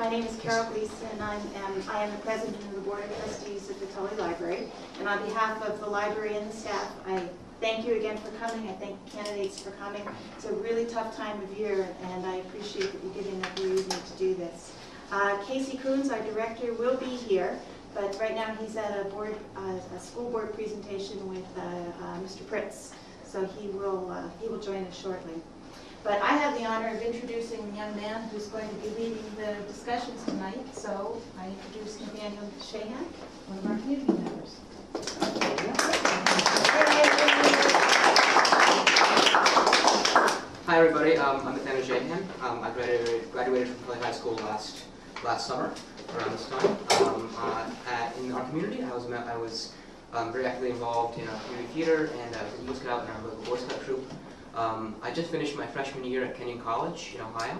My name is Carol Gleason, and I am the president of the Board of Trustees of the Tully Library. And on behalf of the library and the staff, I thank you again for coming. I thank candidates for coming. It's a really tough time of year, and I appreciate that you're giving up your evening to do this. Casey Coons, our director, will be here, but right now he's at a school board presentation with Mr. Pearce, so he will join us shortly. But I have the honor of introducing the young man who's going to be leading the discussions tonight. So I introduce Nathaniel Shahan, one of our community members. Hi everybody, I'm Nathaniel Shahan. I graduated from Tully High School last summer, around this time. In our community, I was very actively involved in our community theater, and I was a Eagle Scout in our local Boy Scout troop. I just finished my freshman year at Kenyon College in Ohio,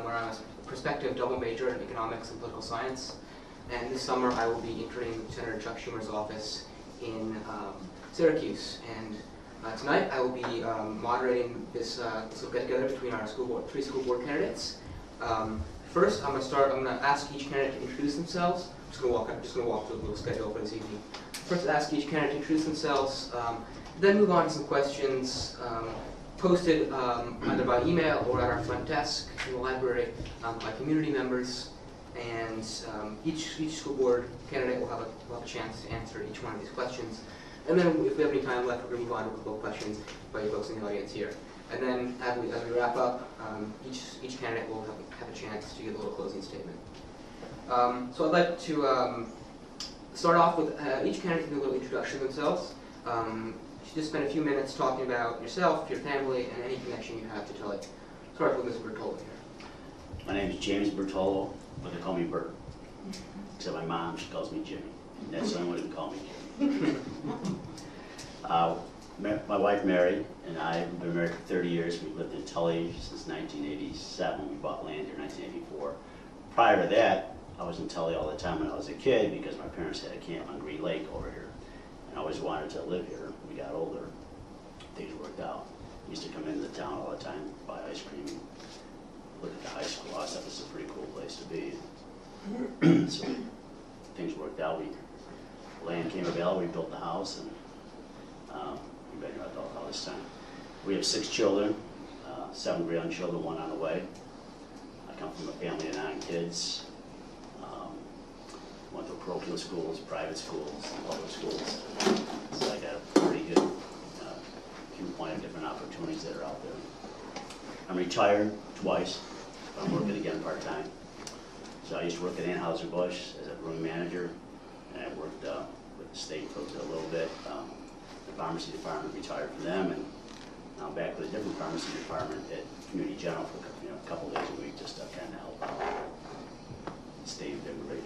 where I'm a prospective double major in economics and political science. And this summer I will be entering Senator Chuck Schumer's office in Syracuse. And tonight I will be moderating this get-together between our three school board candidates. First, I'm going to ask each candidate to introduce themselves. I'm just going to walk through a little schedule for this evening. First, ask each candidate to introduce themselves, then move on to some questions posted either by email or at our front desk in the library by community members. And each school board candidate will have a chance to answer each one of these questions. And then if we have any time left, we're going to move on to a couple of questions by you folks in the audience here. And then as we wrap up, each candidate will have a chance to give a little closing statement. So I'd like to start off with each candidate giving a little introduction to themselves. Just spend a few minutes talking about yourself, your family, and any connection you have to Tully. Start with Mr. Bertolo here. My name is James Bertolo, but they call me Bert. Except my mom, she calls me Jimmy. And that's the only one who can call me Jimmy. My wife Mary and I have been married for 30 years. We've lived in Tully since 1987. We bought land here in 1984. Prior to that, I was in Tully all the time when I was a kid because my parents had a camp on Green Lake over here. And I always wanted to live here. We got older, things worked out. We used to come into the town all the time, buy ice cream, look at the high school. I thought this was a pretty cool place to be. So things worked out. Land came available, we built the house, and we've been here all this time. We have 6 children, 7 grandchildren, 1 on the way. I come from a family of 9 kids. Went to parochial schools, private schools, public schools. So I got a pretty good viewpoint of different opportunities that are out there. I'm retired twice, but I'm working again part-time. So I used to work at Anheuser-Busch as a brewing manager, and I worked with the state for a little bit. The pharmacy department, retired from them, and now I'm back with a different pharmacy department at Community General for a couple days a week just to kind of help out, stay invigorated.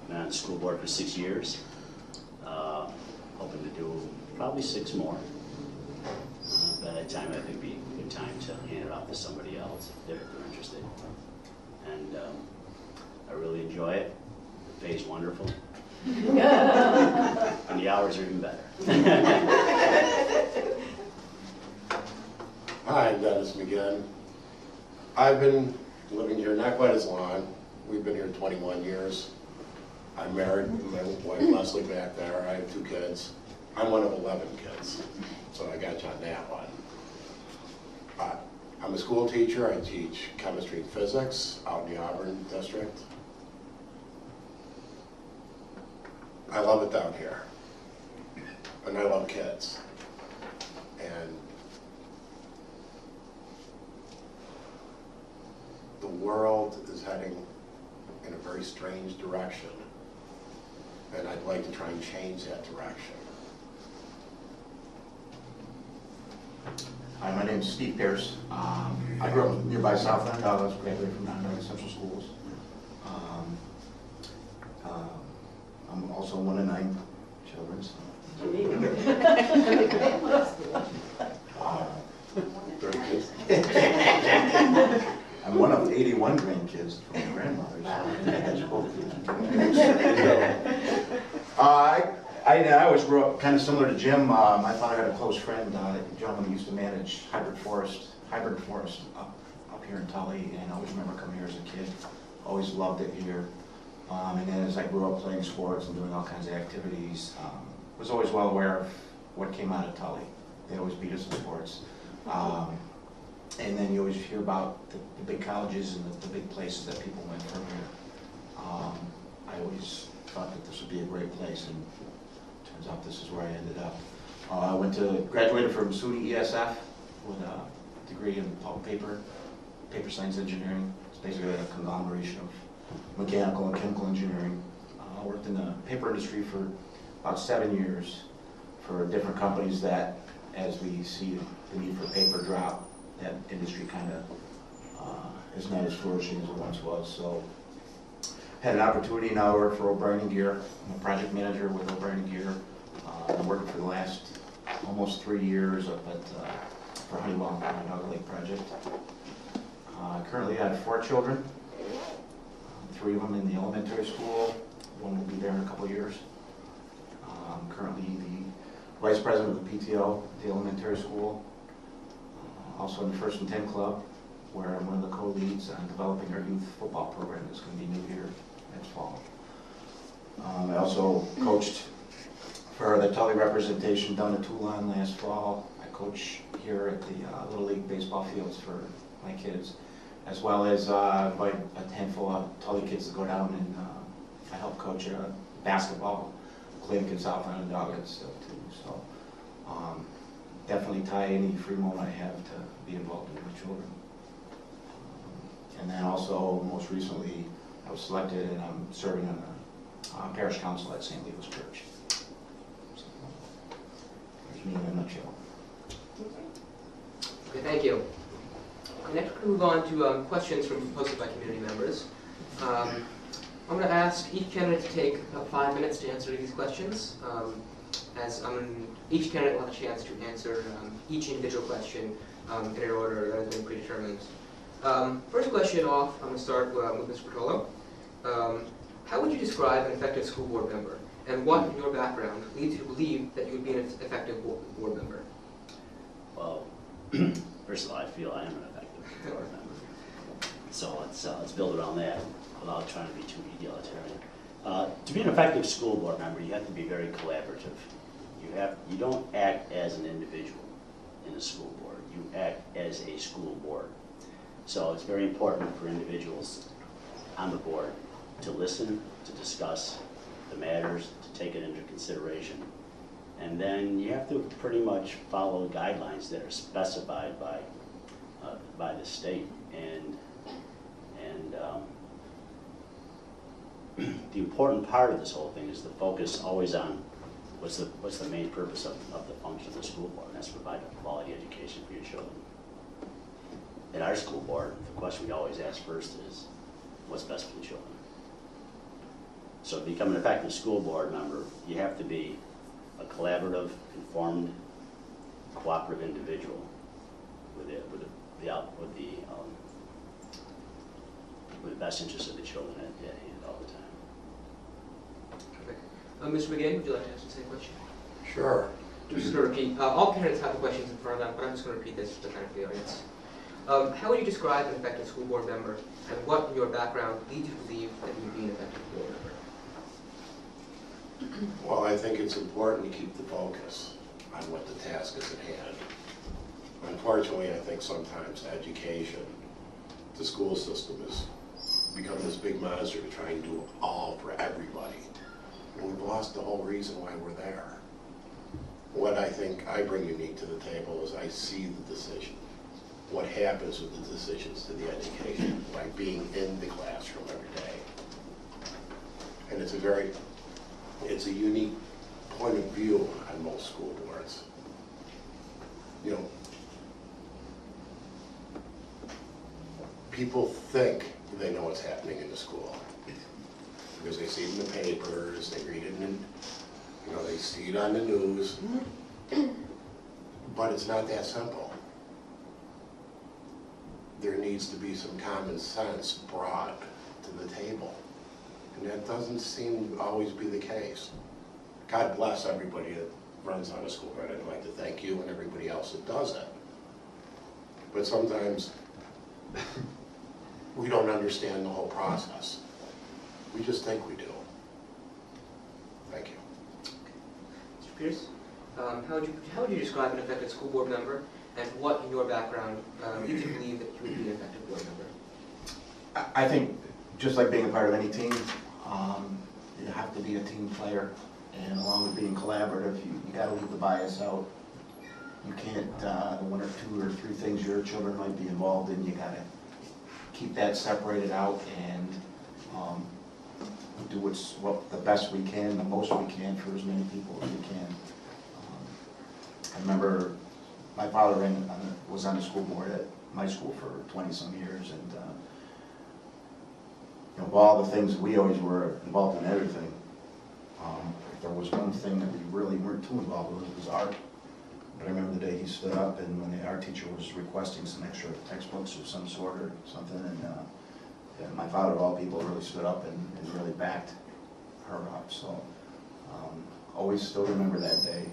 Been on the school board for 6 years, hoping to do probably 6 more. By that time, I think it'd be a good time to hand it off to somebody else if they're interested. And I really enjoy it. The pay's wonderful. And the hours are even better. Hi, I'm Dennis McGinn. I've been living here not quite as long. We've been here 21 years. I'm married with my wife Leslie back there. I have 2 kids. I'm one of 11 kids, so I got you on that one. I'm a school teacher. I teach chemistry and physics out in the Auburn district. I love it down here, and I love kids. And the world is heading in a very strange direction, and I'd like to try and change that direction. Hi, my name is Steve Pearce. I grew up nearby Southland. I was graduated from non-American Central Schools. I'm also one of 9 children. So. 30 kids. I'm one of 81 grandkids from my grandmother. I always grew up kind of similar to Jim. My father had a close friend, a gentleman who used to manage hybrid forest up here in Tully, and I always remember coming here as a kid, always loved it here. And then as I grew up playing sports and doing all kinds of activities, was always well aware of what came out of Tully. They always beat us in sports. And then you always hear about the big colleges and the big places that people went from here. I always thought that this would be a great place, and turns out this is where I ended up. I graduated from SUNY ESF with a degree in pulp paper science engineering. It's basically a conglomeration of mechanical and chemical engineering. I worked in the paper industry for about 7 years for different companies that, as we see the need for paper drop, that industry kind of is not as flourishing as it once was. So had an opportunity now to work for O'Brien & Gear. I'm a project manager with O'Brien & Gear. I'm working for the last almost 3 years up for Honeywell on the Dog Lake project. Currently I have 4 children, 3 of them in the elementary school. 1 will be there in a couple of years. I'm currently the vice president of the PTO at the elementary school. Also in the First and 10 Club, where I'm one of the co-leads on developing our youth football program that's going to be new here next fall. I also coached for the Tully representation down at Toulon last fall. I coach here at the Little League baseball fields for my kids, as well as invite a handful of Tully kids to go down and I help coach a basketball clinic in South Onondaga and stuff too. So definitely tie any free moment I have to be involved in my children. And then also, most recently, I was selected and I'm serving on the parish council at St. Leo's Church. So, there's me in a nutshell. Okay, thank you. Next, we'll move on to questions posted by community members. I'm going to ask each candidate to take about 5 minutes to answer these questions. Each candidate will have a chance to answer each individual question in an order that has been predetermined. First question off, I'm going to start with Mr. Bertolo. How would you describe an effective school board member? And what, in your background, leads you to believe that you would be an effective board member? Well, first of all, I feel I am an effective board member. So let's build around that without trying to be too egalitarian. To be an effective school board member, you have to be very collaborative. You don't act as an individual in a school board. You act as a school board. So it's very important for individuals on the board to listen, to discuss the matters, to take it into consideration. And then you have to pretty much follow guidelines that are specified by the state. And the important part of this whole thing is the focus always on what's the main purpose of the function of the school board, and that's to provide a quality education for your children. At our school board, the question we always ask first is, what's best for the children? So to become an effective school board member, you have to be a collaborative, informed, cooperative individual with the best interests of the children at hand all the time. Perfect. Mr. McGinn, would you like to answer the same question? Sure. Just going to repeat, all candidates have the questions in front of them, but I'm just going to repeat this for the benefit of the audience. How would you describe an effective school board member, and what in your background leads you to believe that you would be an effective board member? Well, I think it's important to keep the focus on what the task is at hand. Unfortunately, I think sometimes education, the school system has become this big monster to try and do all for everybody. And we've lost the whole reason why we're there. What I think I bring unique to the table is I see the decision. What happens with the decisions to the education by being in the classroom every day. And it's a unique point of view on most school boards. You know, people think they know what's happening in the school because they see it in the papers, they read it in, they see it on the news, but it's not that simple. There needs to be some common sense brought to the table, and that doesn't seem to always be the case. God bless everybody that runs on a school board. I'd like to thank you and everybody else that does it. But sometimes we don't understand the whole process. We just think we do. Thank you. Mr. Pearce, how would you describe an effective school board member, and what in your background leads you to believe that you would be an effective board member? I think, just like being a part of any team, you have to be a team player, and along with being collaborative, you gotta leave the bias out. You can't, the one or two or three things your children might be involved in, you gotta keep that separated out and do what the best we can, the most we can for as many people as we can. I remember my father was on the school board at my school for 20-some years, and of all the things, we always were involved in everything. If there was one thing that we really weren't too involved with, it was art. But I remember the day he stood up, and when the art teacher was requesting some extra textbooks of some sort or something, and my father, of all people, really stood up and really backed her up. So always still remember that day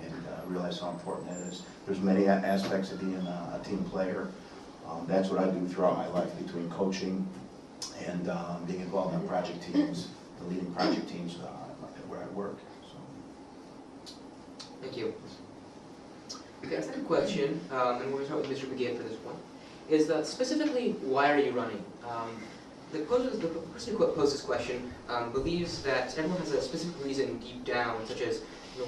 and realize how important that is. There's many aspects of being a team player. That's what I do throughout my life, between coaching and being involved in project teams, the leading project teams where I work. So. Thank you. Okay, our second question, and we're going to start with Mr. McGinn for this one, is specifically, why are you running? The person who posed this question believes that everyone has a specific reason deep down, such as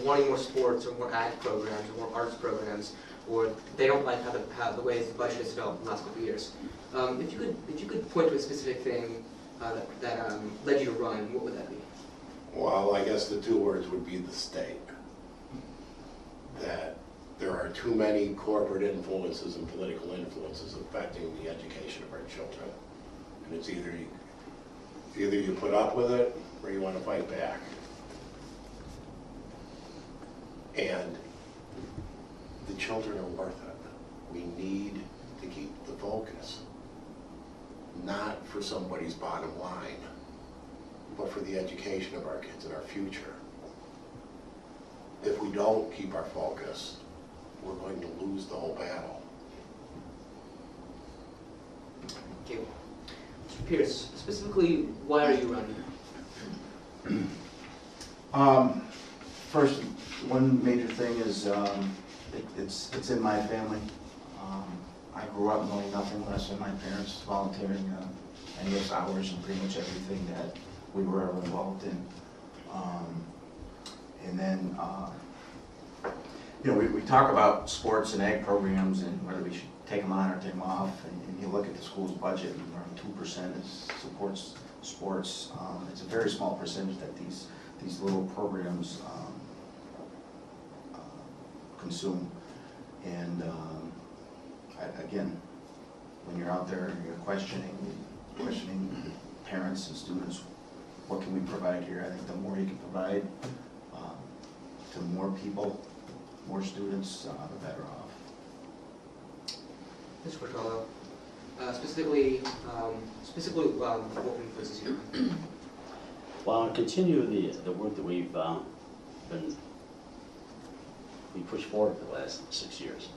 wanting more sports or more ag programs or more arts programs, or they don't like how the way the budget has developed in the last couple of years. If you could point to a specific thing that led you to run, what would that be? Well, I guess the two words would be the state. That there are too many corporate influences and political influences affecting the education of our children. And it's either you put up with it or you want to fight back. And the children are worth it. We need to keep the focus, not for somebody's bottom line, but for the education of our kids and our future. If we don't keep our focus, we're going to lose the whole battle. Thank you. Mr. Pearce, specifically, why are you running? First, one major thing is it's in my family. I grew up knowing nothing less than my parents volunteering endless hours and pretty much everything that we were ever involved in. And then, we talk about sports and ag programs and whether we should take them on or take them off. And you look at the school's budget, and around 2% supports sports. It's a very small percentage that these little programs consume. And again, when you're out there and you're questioning parents and students, what can we provide here? I think the more you can provide to more people, more students, the better off. Mr. Cortello, specifically, what influences you? Well, I want to continue the work that we pushed forward for the last 6 years.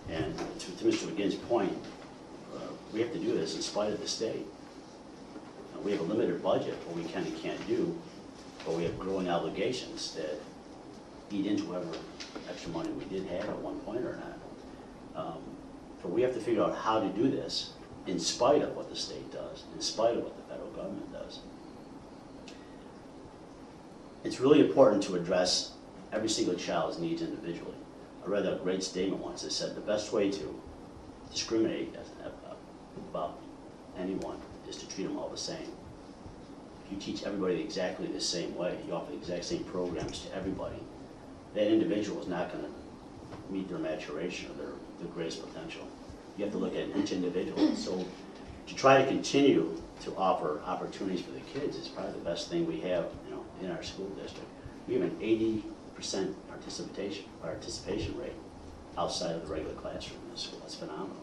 And to Mr. McGinn's point, we have to do this in spite of the state. We have a limited budget, what we can and can't do, but we have growing obligations that eat into whatever extra money we did have at one point or not. So we have to figure out how to do this in spite of what the state does, in spite of what the federal government does. It's really important to address every single child's needs individually. I read a great statement once that said the best way to discriminate about anyone is to treat them all the same. If you teach everybody exactly the same way, you offer the exact same programs to everybody, that individual is not going to meet their maturation or their greatest potential. You have to look at each individual. So to try to continue to offer opportunities for the kids is probably the best thing we have, in our school district. We have an 80% participation rate outside of the regular classroom in the school. That's phenomenal.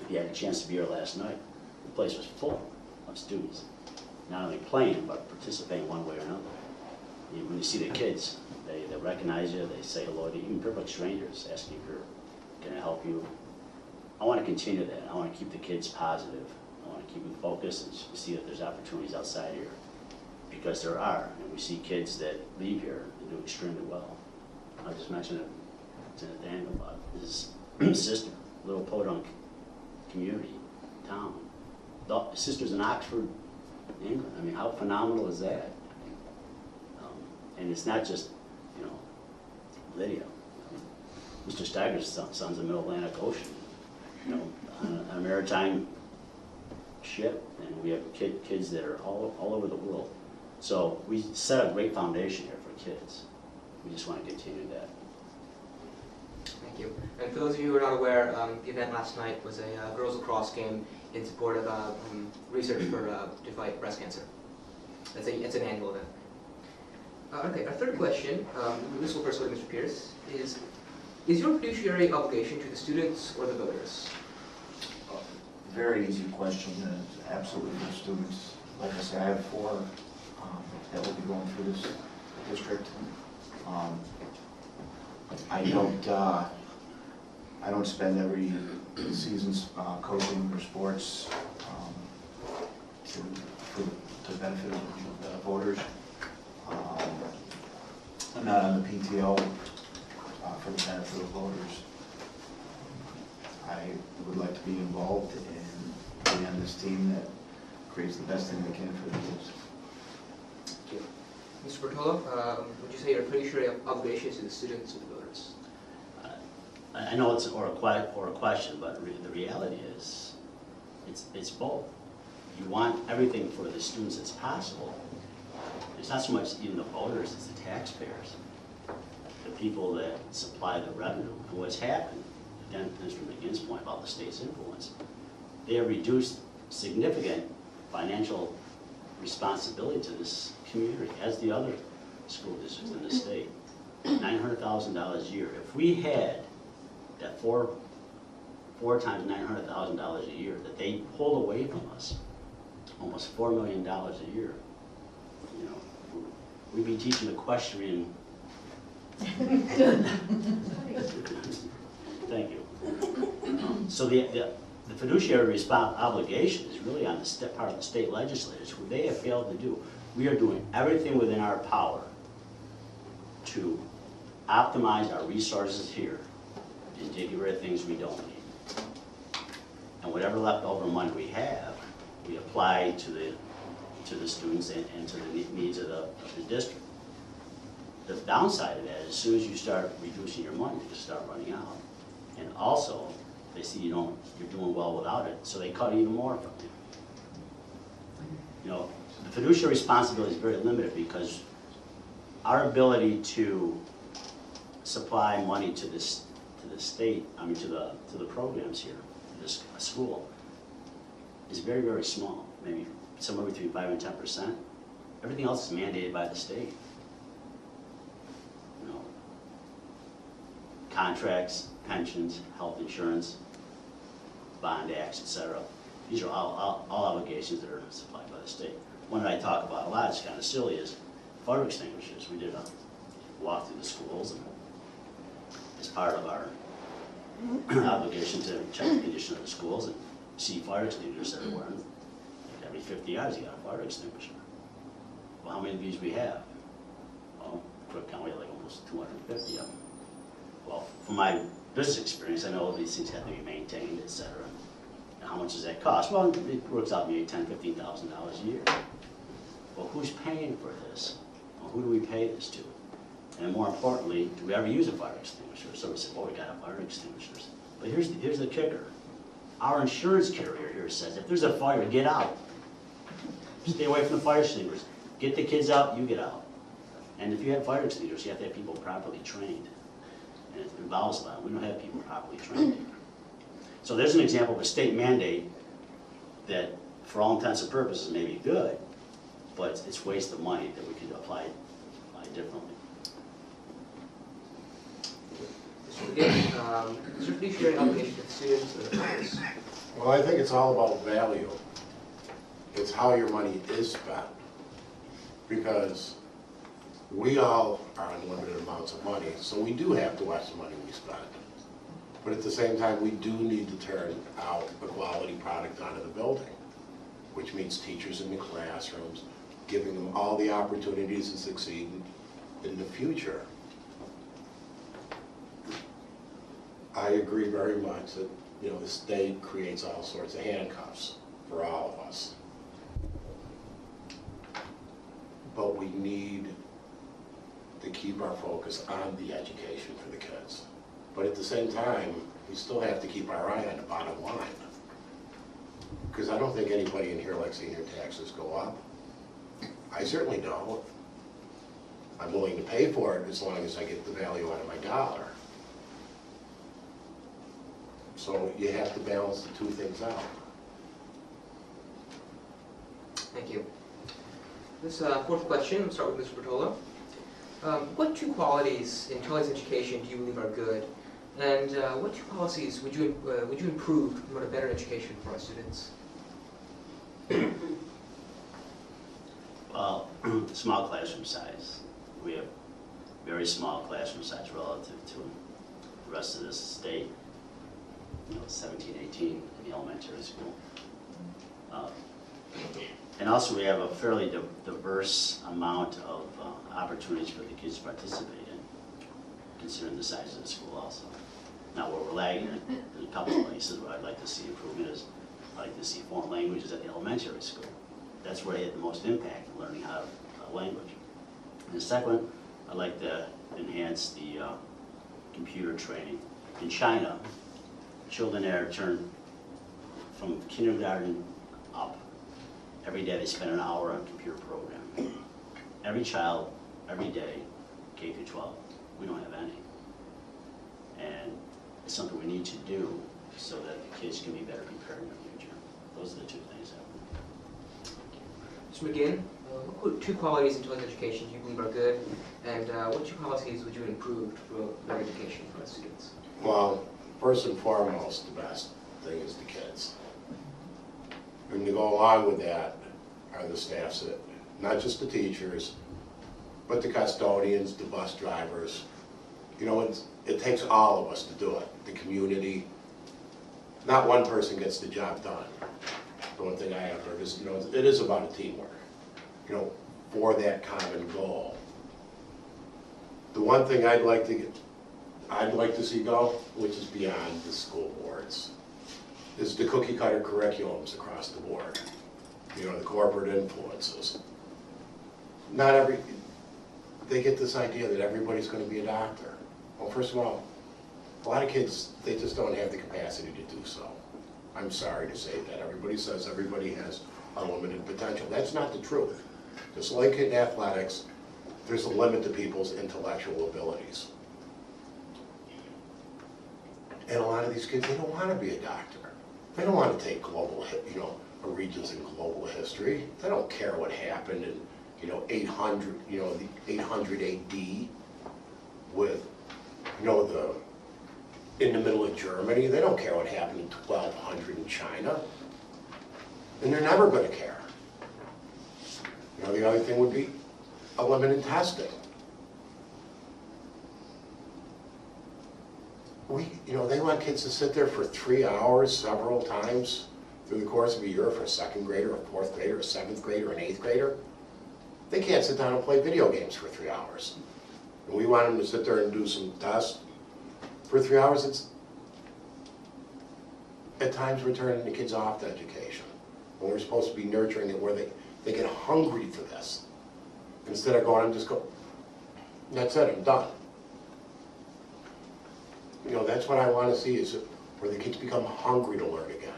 If you had a chance to be here last night, the place was full of students, not only playing, but participating one way or another. When you see the kids, they recognize you, they say hello to you, even perfect strangers asking if can I help you? I want to continue that. I want to keep the kids positive. I want want to keep them focused and see if there's opportunities outside here. Because there are, and we see kids that leave here and do extremely well. I just mentioned it to Daniel about his sister, little podunk community, town. His sister's in Oxford, England. I mean, how phenomenal is that? And it's not just, you know, Lydia. Mr. Steiger's son's in the Middle Atlantic Ocean, you know, on a maritime ship, and we have kids that are all over the world. So we set a great foundation here for kids. We just want to continue that. Thank you. And for those of you who are not aware, the event last night was a girls lacrosse game in support of research to fight breast cancer. It's an annual event. Okay, our third question, this will first go to Mr. Pearce, is your fiduciary obligation to the students or the voters? Very easy question, and absolutely the students. Like I said, I have 4 that will be going through this district. I don't spend every season coaching or sports to benefit the voters. I'm not on the PTO for the benefit of voters. I would like to be involved in being on this team that creates the best thing they can for the kids. Thank you. Mr. Bertolo, would you say your fiduciary obligation is to the students or the voters? I know it's or a question, but the reality is, it's both. You want everything for the students as possible. It's not so much even the voters, it's the taxpayers, the people that supply the revenue. And what's happened, again, Mr. McGinn's point about the state's influence, they have reduced significant financial responsibility to this community, as the other school districts in the state. $900,000 a year. If we had that four times $900,000 a year that they pulled away from us, almost $4 million a year, you know, we'd be teaching equestrian. Thank you. So the fiduciary obligation is really on the part of the state legislators, who they have failed to do. We are doing everything within our power to optimize our resources here and get rid of things we don't need. And whatever leftover money we have, we apply to the students and to the needs of the district. The downside of that is as soon as you start reducing your money, you start running out. And also, they see you're doing well without it, so they cut even more from you. You know, the fiduciary responsibility is very limited because our ability to supply money to the state, to the programs here, to this school, is very, very small, maybe somewhere between 5 and 10%. Everything else is mandated by the state. You know, contracts, pensions, health insurance, bond acts, etc. These are all obligations that are supplied by the state. One that I talk about a lot, it's kind of silly, is fire extinguishers. We did a walk through the schools, and as part of our obligation to check the condition of the schools and see fire extinguishers everywhere. And every 50 yards you got a fire extinguisher. Well, how many of these we have? Well, Cook County, like almost 250 of them. Well, from my business experience, I know these things have to be maintained, et cetera. And how much does that cost? Well, it works out maybe $10,000, $15,000 a year. Well, who's paying for this? Well, who do we pay this to? And more importantly, do we ever use a fire extinguisher? So we said, well, we got a fire extinguishers. But here's the kicker. Our insurance carrier here says, if there's a fire, get out. Stay away from the fire extinguishers. Get the kids out, you get out. And if you have fire extinguishers, you have to have people properly trained. And it involves a lot. We don't have people properly trained here. So there's an example of a state mandate that, for all intents and purposes, may be good, but it's waste of money that we could apply differently. Again, is your fiduciary obligation to the students or the parents? Well, I think it's all about value. It's how your money is spent. Because we all are on limited amounts of money, so we do have to watch the money we spend. But at the same time, we do need to turn out a quality product out of the building. which means teachers in the classrooms, giving them all the opportunities to succeed in the future. I agree very much that, you know, the state creates all sorts of handcuffs for all of us. But we need to keep our focus on the education for the kids. But at the same time, we still have to keep our eye on the bottom line. Because I don't think anybody in here likes seeing their taxes go up. I certainly don't. I'm willing to pay for it as long as I get the value out of my dollar. So you have to balance the two things out. Thank you. This fourth question, we'll start with Mr. Bertola. What two qualities in Tully's education do you believe are good? And what two policies would you improve to promote a better education for our students? Well, small classroom size. We have very small classroom size relative to the rest of this state. You know, 17, 18 in the elementary school. And also we have a fairly diverse amount of opportunities for the kids to participate in, considering the size of the school also. Now where we're lagging in a couple of places where I'd like to see improvement is I'd like to see foreign languages at the elementary school. That's where they had the most impact in learning how a language. And the second, I'd like to enhance the computer training. In China, children there turn from kindergarten up. Every day they spend an hour on computer programming. Every child, every day, K through 12. We don't have any. And it's something we need to do so that the kids can be better prepared in the future. Those are the two things that Mr. McGinn, what two qualities in Tully's education do you believe are good? And what two policies would you improve to promote better education for our students? Well, first and foremost, the best thing is the kids. And to go along with that are the staffs, that, not just the teachers, but the custodians, the bus drivers. You know, it takes all of us to do it, the community. Not one person gets the job done. The one thing I have heard is, you know, it is about a teamwork, you know, for that common goal. The one thing I'd like to see go, which is beyond the school boards, is the cookie cutter curriculums across the board. You know, the corporate influences. They get this idea that everybody's going to be a doctor. Well, first of all, a lot of kids, they just don't have the capacity to do so. I'm sorry to say that. Everybody says everybody has unlimited potential. That's not the truth. Just like in athletics, there's a limit to people's intellectual abilities. And a lot of these kids, they don't want to be a doctor. They don't want to take global, you know, regions in global history. They don't care what happened in, you know, 800, you know, the 800 AD with, you know, in the middle of Germany. They don't care what happened in 1200 in China. And they're never going to care. You know, the other thing would be a limit in testing. You know, they want kids to sit there for 3 hours several times through the course of a year for a second grader, a fourth grader, a seventh grader, an eighth grader. They can't sit down and play video games for 3 hours. And we want them to sit there and do some tests for 3 hours. It's, at times we're turning the kids off to education, when we're supposed to be nurturing it where they get hungry for this. Instead of going, that's it, I'm done. You know, that's what I want to see, is where the kids become hungry to learn again.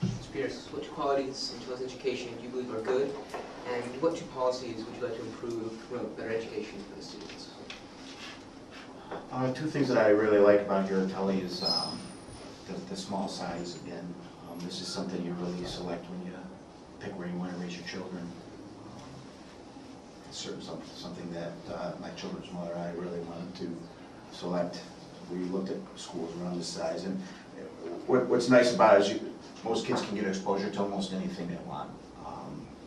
Mr. Pearce, what two qualities in Tully's education do you believe are good? And what two policies would you like to improve to promote better education for the students? Two things that I really like about here at Tully is the small size again. This is something you really select when you pick where you want to raise your children. It's certainly something that my children's mother and I really wanted to select. We looked at schools around this size, and what's nice about it is most kids can get exposure to almost anything they want.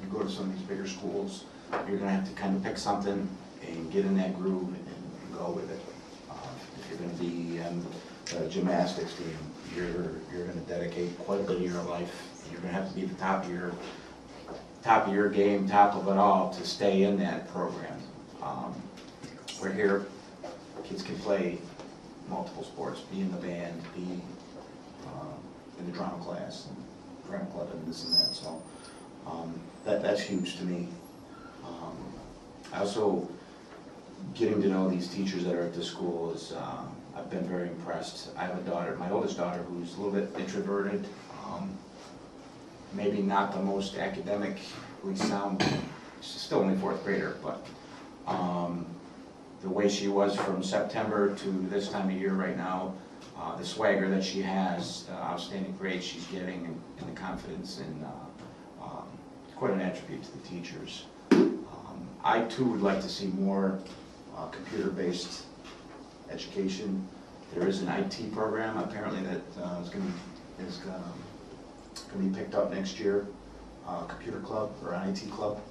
You go to some of these bigger schools, you're going to have to kind of pick something and get in that groove and go with it. If you're going to be the gymnastics team, you're gonna dedicate quite a bit of your life. You're gonna have to be the top of your game, top of it all, to stay in that program. We're here, kids can play multiple sports, be in the band, be in the drama class, and drama club, and this and that, so that's huge to me. I also, getting to know these teachers that are at this school is, I've been very impressed. I have a daughter, my oldest daughter, who's a little bit introverted, maybe not the most academically sound. She's still only 4th grader, but the way she was from September to this time of year right now, the swagger that she has, the outstanding grades she's getting, and the confidence, and quite an attribute to the teachers. I too would like to see more computer-based education. There is an IT program apparently that is going to be picked up next year, computer club or an IT club.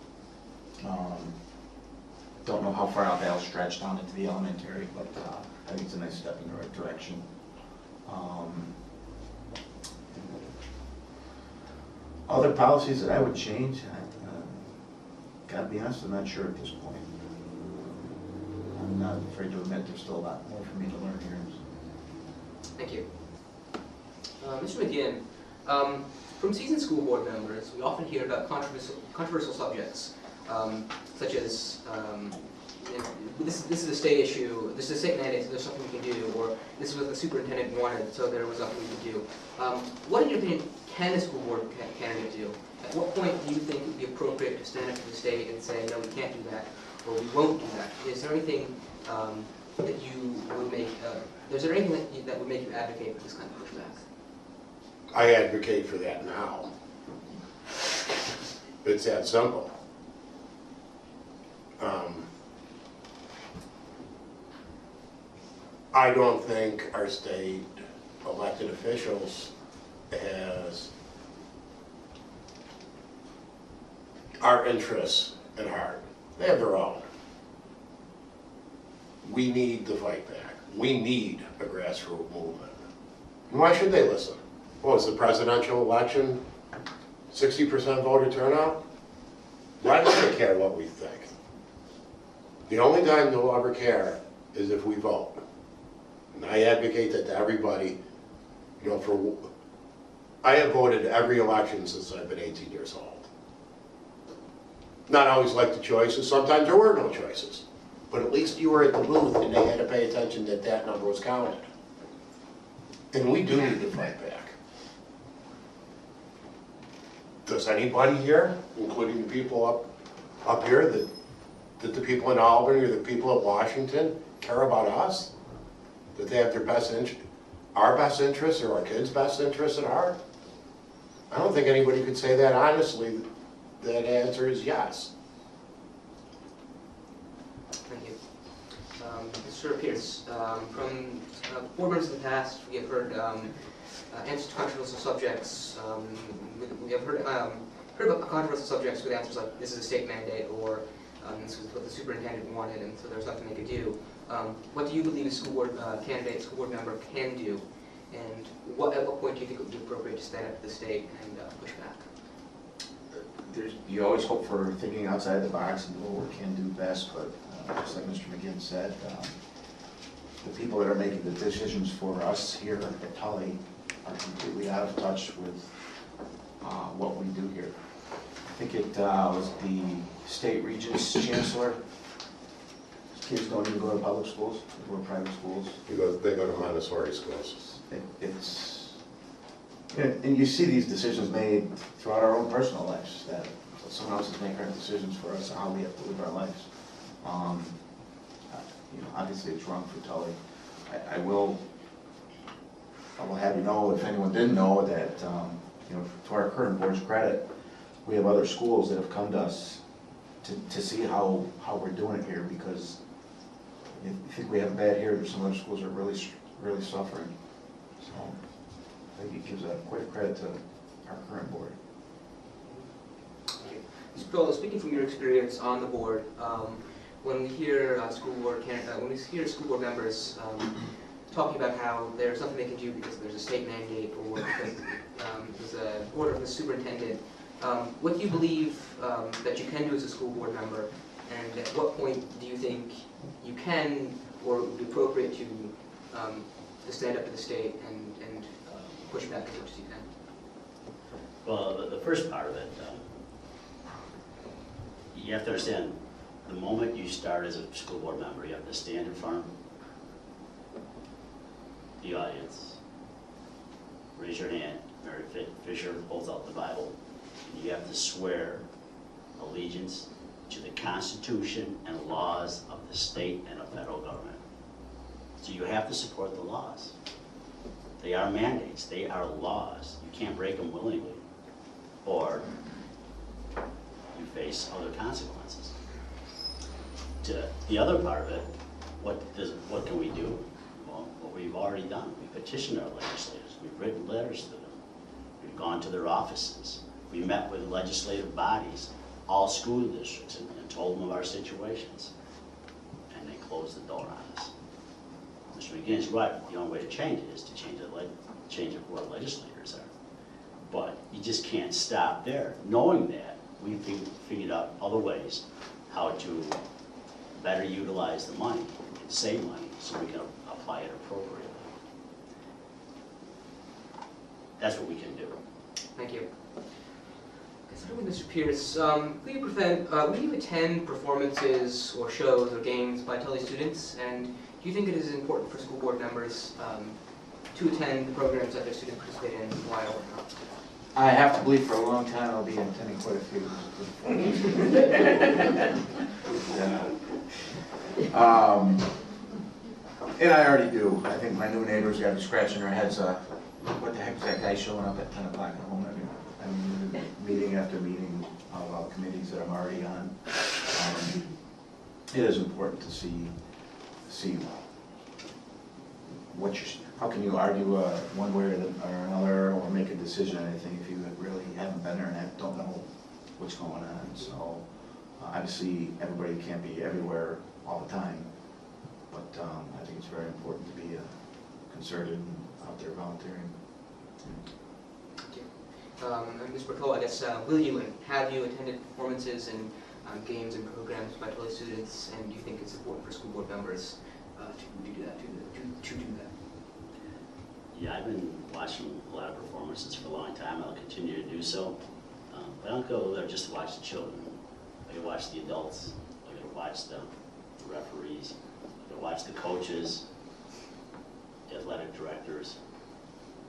Don't know how far out that'll stretch down into the elementary, but I think it's a nice step in the right direction. Other policies that I would change, gotta be honest, I'm not sure at this point. I'm not afraid to admit there's still a lot more for me to learn here. Thank you. Mr. McGinn, from seasoned school board members, we often hear about controversial subjects, such as this is a state issue, this is a state mandate, so there's something we can do, or this is what the superintendent wanted, so there was nothing we could do. What, in your opinion, can a school board candidate do? At what point do you think it would be appropriate to stand up to the state and say, no, we can't do that, or we won't do that? Is there anything that you would make, is there anything that would make you advocate for this kind of pushback? I advocate for that now. It's that simple. I don't think our state elected officials has our interests at heart. They have their own. We need to fight back. We need a grassroots movement. And why should they listen? What was the presidential election? 60% voter turnout? Why do they care what we think? The only time they'll ever care is if we vote. And I advocate that to everybody, you know, I have voted every election since I've been 18 years old. Not always like the choices, sometimes there were no choices. But at least you were at the booth and they had to pay attention that that number was counted. And we do need to fight back. Does anybody here, including the people up here, that the people in Albany or the people at Washington care about us? That they have their our best interests or our kids' best interests at heart? I don't think anybody could say that honestly. That answer is yes. Thank you. Mr. Pearce, from board members in the past, we have heard answers to controversial subjects. We have heard about controversial subjects with answers like, this is a state mandate, or this is what the superintendent wanted, and so there's nothing they could do. What do you believe a school board candidate, school board member can do? And at what point do you think it would be appropriate to stand up to the state and push back? You always hope for thinking outside the box and doing what we can do best, but just like Mr. McGinn said, the people that are making the decisions for us here at Tully are completely out of touch with what we do here. I think it was the state regent's chancellor. Kids don't even go to public schools, they go to private schools. They go to Montessori schools. And you see these decisions made throughout our own personal lives, that someone else is making our decisions for us on how we have to live our lives. You know, obviously it's wrong for Tully. I will have you know, if anyone didn't know, that you know, to our current board's credit, we have other schools that have come to us to see how we're doing it here, because if you think we have it bad here, there's some other schools that are really suffering. So I think it gives quite a credit to our current board. Mr. Pill, speaking from your experience on the board, when we hear school board members talking about how there's nothing they can do because there's a state mandate or because there's an order from the superintendent. What do you believe that you can do as a school board member, and at what point do you think you can or it would be appropriate to stand up to the state and push back as much as you can? Well, the first part of it, you have to understand, the moment you start as a school board member, you have to stand in front of the audience, raise your hand. Mary Fisher holds out the Bible, and you have to swear allegiance to the Constitution and laws of the state and the federal government. So you have to support the laws. They are mandates, they are laws. You can't break them willingly, or you face other consequences. To the other part of it, what can we do? Well, what we've already done. We petitioned our legislators. We've written letters to them. We've gone to their offices. We met with legislative bodies, all school districts, and told them of our situations. And they closed the door on us. Mr. McGinn's right. The only way to change it is to change it who our legislators are. But you just can't stop there. Knowing that, we figured out other ways how to better utilize the money and save money so we can apply it appropriately. That's what we can do. Thank you. Starting with Mr. Pearce, will you attend performances or shows or games by Tully students? And do you think it is important for school board members to attend the programs that their students participate in while or not? I have to believe for a long time I'll be attending quite a few. And I already do. I think my new neighbors got scratching their heads. What the heck is that guy showing up at 10 o'clock at home? I mean, meeting after meeting of committees that I'm already on. It is important to see what you're. How can you argue one way or another, or make a decision on anything if you really haven't been there and don't know what's going on? So obviously everybody can't be everywhere all the time, but I think it's very important to be concerted and out there volunteering. Thank you. And Ms. Bertol, I guess, will you and have you attended performances and games and programs by Tully students, and do you think it's important for school board members to do that? Yeah, I've been watching a lot of performances for a long time. I'll continue to do so. But I don't go there just to watch the children. I gotta watch the adults. I gotta watch the referees. I gotta watch the coaches, the athletic directors,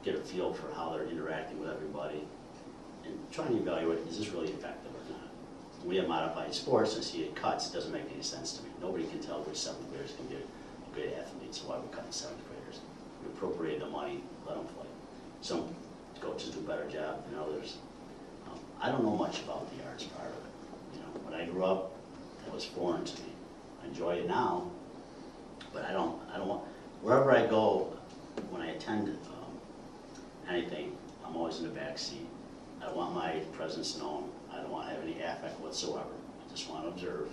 get a feel for how they're interacting with everybody, and try and evaluate, is this really effective or not? We have modified sports, and see it cuts. It doesn't make any sense to me. Nobody can tell which 7th graders can be a great athlete, so why are we cutting 7th graders? We appropriate the money, let them play. Some coaches do a better job than others. I don't know much about the arts part of it. You know, when I grew up, that was foreign to me. I enjoy it now, but I don't want, wherever I go, when I attend anything, I'm always in the back seat. I want my presence known. I don't want to have any affect whatsoever. I just want to observe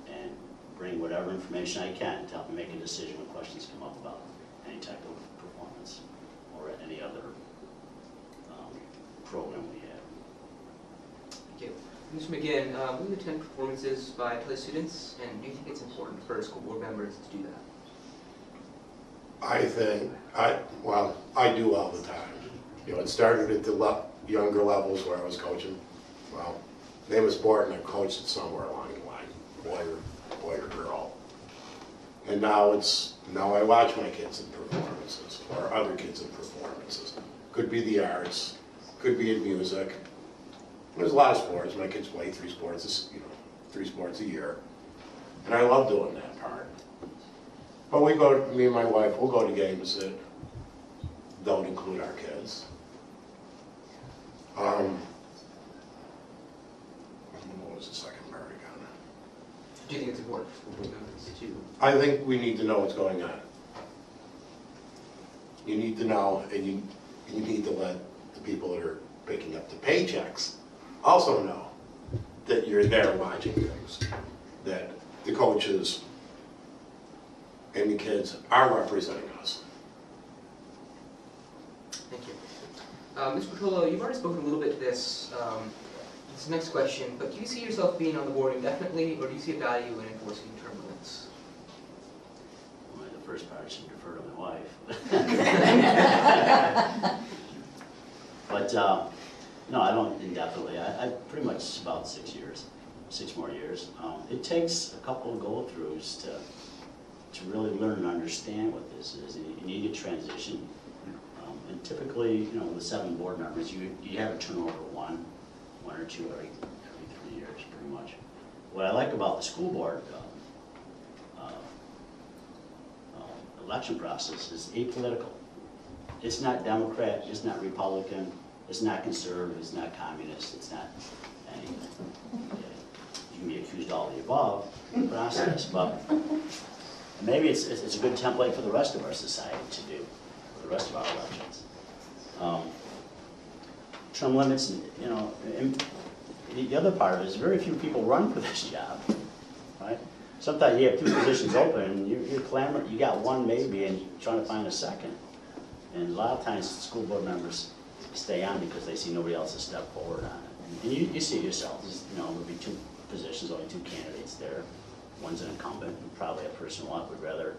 and bring whatever information I can to help me make a decision when questions come up about any type of performance or any other program we have. Thank you. Mr. McGinn, will you attend performances by Tully students, and do you think it's important for school board members to do that? I think, I do all the time. You know, it started at the younger levels where I was coaching. Well, name a sport and I coached it somewhere along the line, boy or girl. And now I watch my kids in performances or other kids in performances. Could be the arts, could be in music. There's a lot of sports. My kids play 3 sports, 3 sports a year. And I love doing that part. But me and my wife, we'll go to games that don't include our kids. What was the second part again? Do you think it's important for school board members to? I think we need to know what's going on. You need to know, and you need to let the people that are picking up the paychecks also know that you're there watching things, that the coaches and the kids are representing us. Thank you. Ms. Portola, you've already spoken a little bit to this next question, but do you see yourself being on the board indefinitely, or do you see a value in enforcing term limits? Well, the first part should defer to my wife. But, no, I don't indefinitely. I pretty much about 6 years, 6 more years. It takes a couple of go-throughs to really learn and understand what this is. And you need to transition. And typically, you know, with 7 board members, you have a turnover one or two every 3 years, pretty much. What I like about the school board election process is apolitical. It's not Democrat, it's not Republican, it's not conservative, it's not communist, it's not anything. Okay. You can be accused of all the above in the process, but maybe it's a good template for the rest of our society to do, for the rest of our elections. Term limits, you know, and the other part of it is very few people run for this job, right? Sometimes you have 2 positions open and you're clamoring, you got one maybe and you're trying to find a second. And a lot of times school board members stay on because they see nobody else has stepped forward on it. And you see it yourself, you know, there'll be 2 positions, only 2 candidates there. One's an incumbent and probably a person would rather,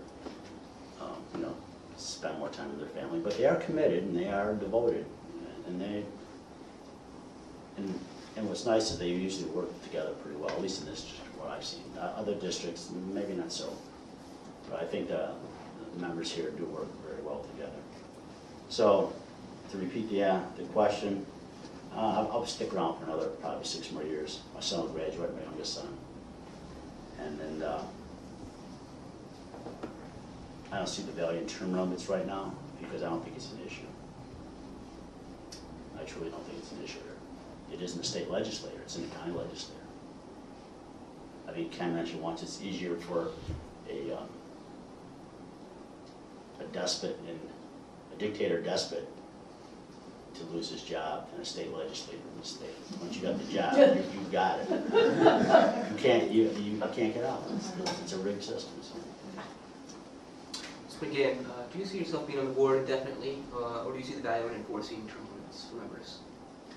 you know, spend more time with their family. But they are committed and they are devoted. And what's nice is they usually work together pretty well, at least in this district, what I've seen. Other districts, maybe not so. But I think the members here do work very well together. So, to repeat the question, I'll stick around for another probably 6 more years. My son will graduate, my youngest son. And then I don't see the value in term limits right now because I don't think it's an issue. I truly don't think it's an issue. It isn't a state legislator, it's in a county legislature. I think Ken mentioned once it's easier for a despot and a dictator despot to lose his job than a state legislator in the state. Once you got the job, you got it. You can't get out. It's a rigged system. So. So again, do you see yourself being on the board indefinitely, or do you see the value in enforcing term limits for members?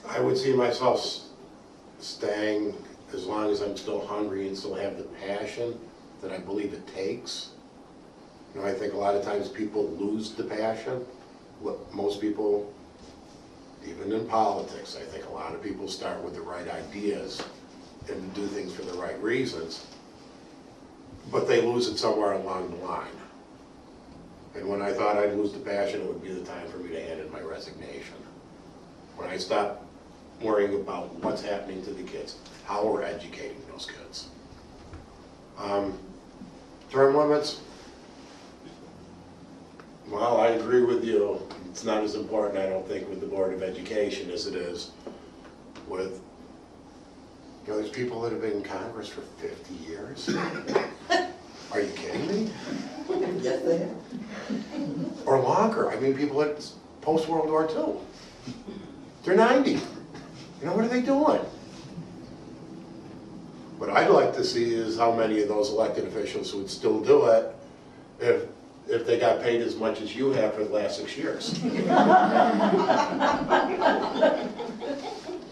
I would see myself staying as long as I'm still hungry and still have the passion that I believe it takes. You know, I think a lot of times people lose the passion. Most people, even in politics, I think a lot of people start with the right ideas and do things for the right reasons, but they lose it somewhere along the line. And when I thought I'd lose the passion, it would be the time for me to hand in my resignation. When I stopped worrying about what's happening to the kids, how we're educating those kids. Term limits, well, I agree with you. It's not as important, I don't think, with the Board of Education as it is with, you know, there's people that have been in Congress for 50 years. Are you kidding me? Yes, they have. Or longer. I mean, people at post-World War II. They're 90. You know, what are they doing? What I'd like to see is how many of those elected officials would still do it if they got paid as much as you have for the last 6 years.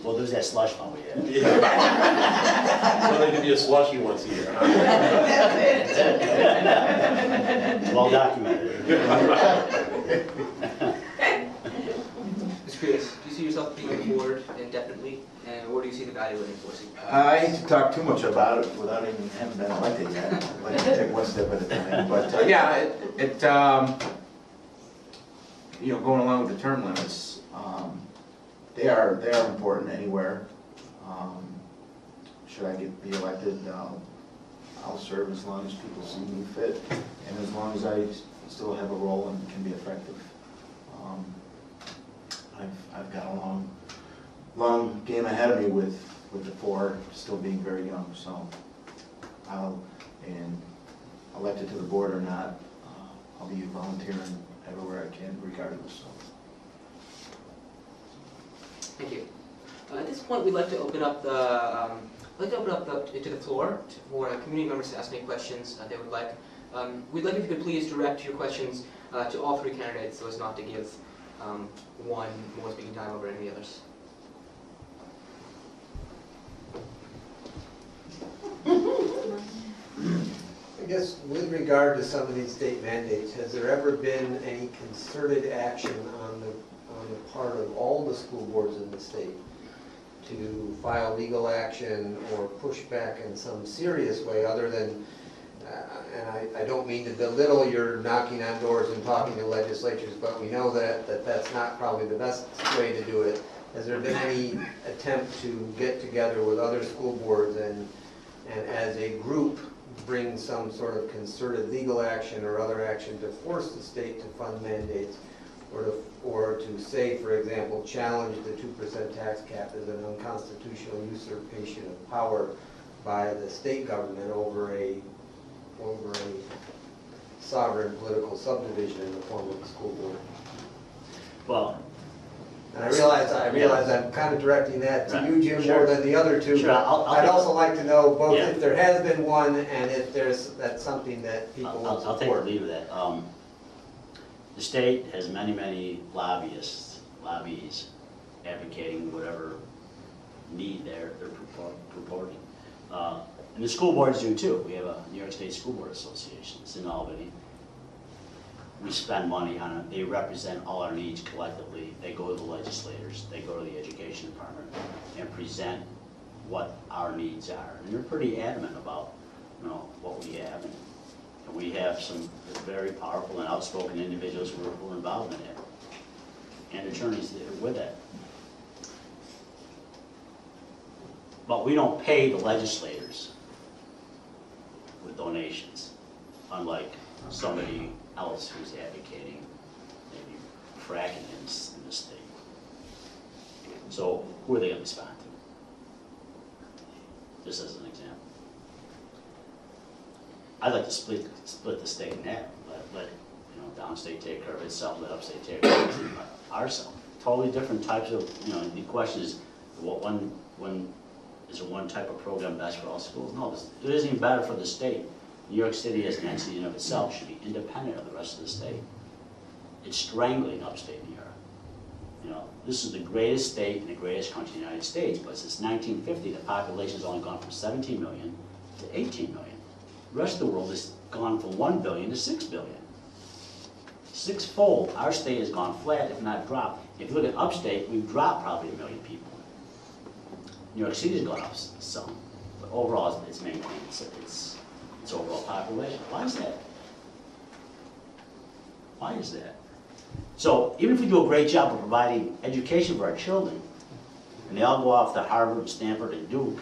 Well, there's that slush fund we had. Yeah. So they give you a slushy once a year, huh? It's well documented. Ms. Pearce, do you see yourself being on the board indefinitely, and or do you see the value in enforcing? I hate to talk too much about it without even having been elected yet. I'd like to take one step at a time. But yeah, you know, going along with the term limits, they are important anywhere. Should I be elected, I'll serve as long as people see me fit, and as long as I still have a role and can be effective. I've got a long game ahead of me with the 4 still being very young, so elected to the board or not, I'll be volunteering everywhere I can regardless. So. Thank you. At this point, we'd like to open up to the floor for community members to ask any questions they would like We'd like if you could please direct your questions to all three candidates so as not to give one more speaking time over any of the others. I guess with regard to some of these state mandates, has there ever been any concerted action on the part of all the school boards in the state to file legal action or push back in some serious way other than, and I don't mean to belittle your knocking on doors and talking to legislatures, but we know that that's not probably the best way to do it. Has there been any attempt to get together with other school boards and as a group bring some sort of concerted legal action or other action to force the state to fund mandates, or to say, for example, challenge the 2% tax cap as an unconstitutional usurpation of power by the state government over a sovereign political subdivision in the form of a school board? Well, And I realize I'm kind of directing that to you, Jim, more than the other two. Sure, but I'll I'd take- also like to know both Yeah. if there has been one and if that's something that people will I'll take or support. leave of that. The state has many lobbies advocating whatever need they're purporting. And the school boards do too. We have a New York State School Board Association. It's in Albany. We spend money on it. They represent all our needs collectively. They go to the legislators. They go to the education department and present what our needs are. And they're pretty adamant about, what we have. And we have some very powerful and outspoken individuals who are involved in it, and attorneys with it. But we don't pay the legislators with donations, unlike somebody else who's advocating maybe fracking in the state. So who are they going to respond to? Just as an example. I'd like to split the state in half. Let downstate take care of itself, let upstate take care of ourselves. Totally different types of, the question is, is there one type of program best for all schools? No, it isn't even better for the state. New York City as an entity in of itself should be independent of the rest of the state. It's strangling upstate New York. This is the greatest state in the greatest country in the United States, but since 1950, the population has only gone from 17 million to 18 million. The rest of the world has gone from 1 billion to 6 billion. Sixfold, our state has gone flat, if not dropped. If you look at upstate, we've dropped probably 1 million people. New York City has gone up some, but overall it's maintained its overall population. Why is that? Why is that? So even if we do a great job of providing education for our children, and they all go off to Harvard and Stanford and Duke,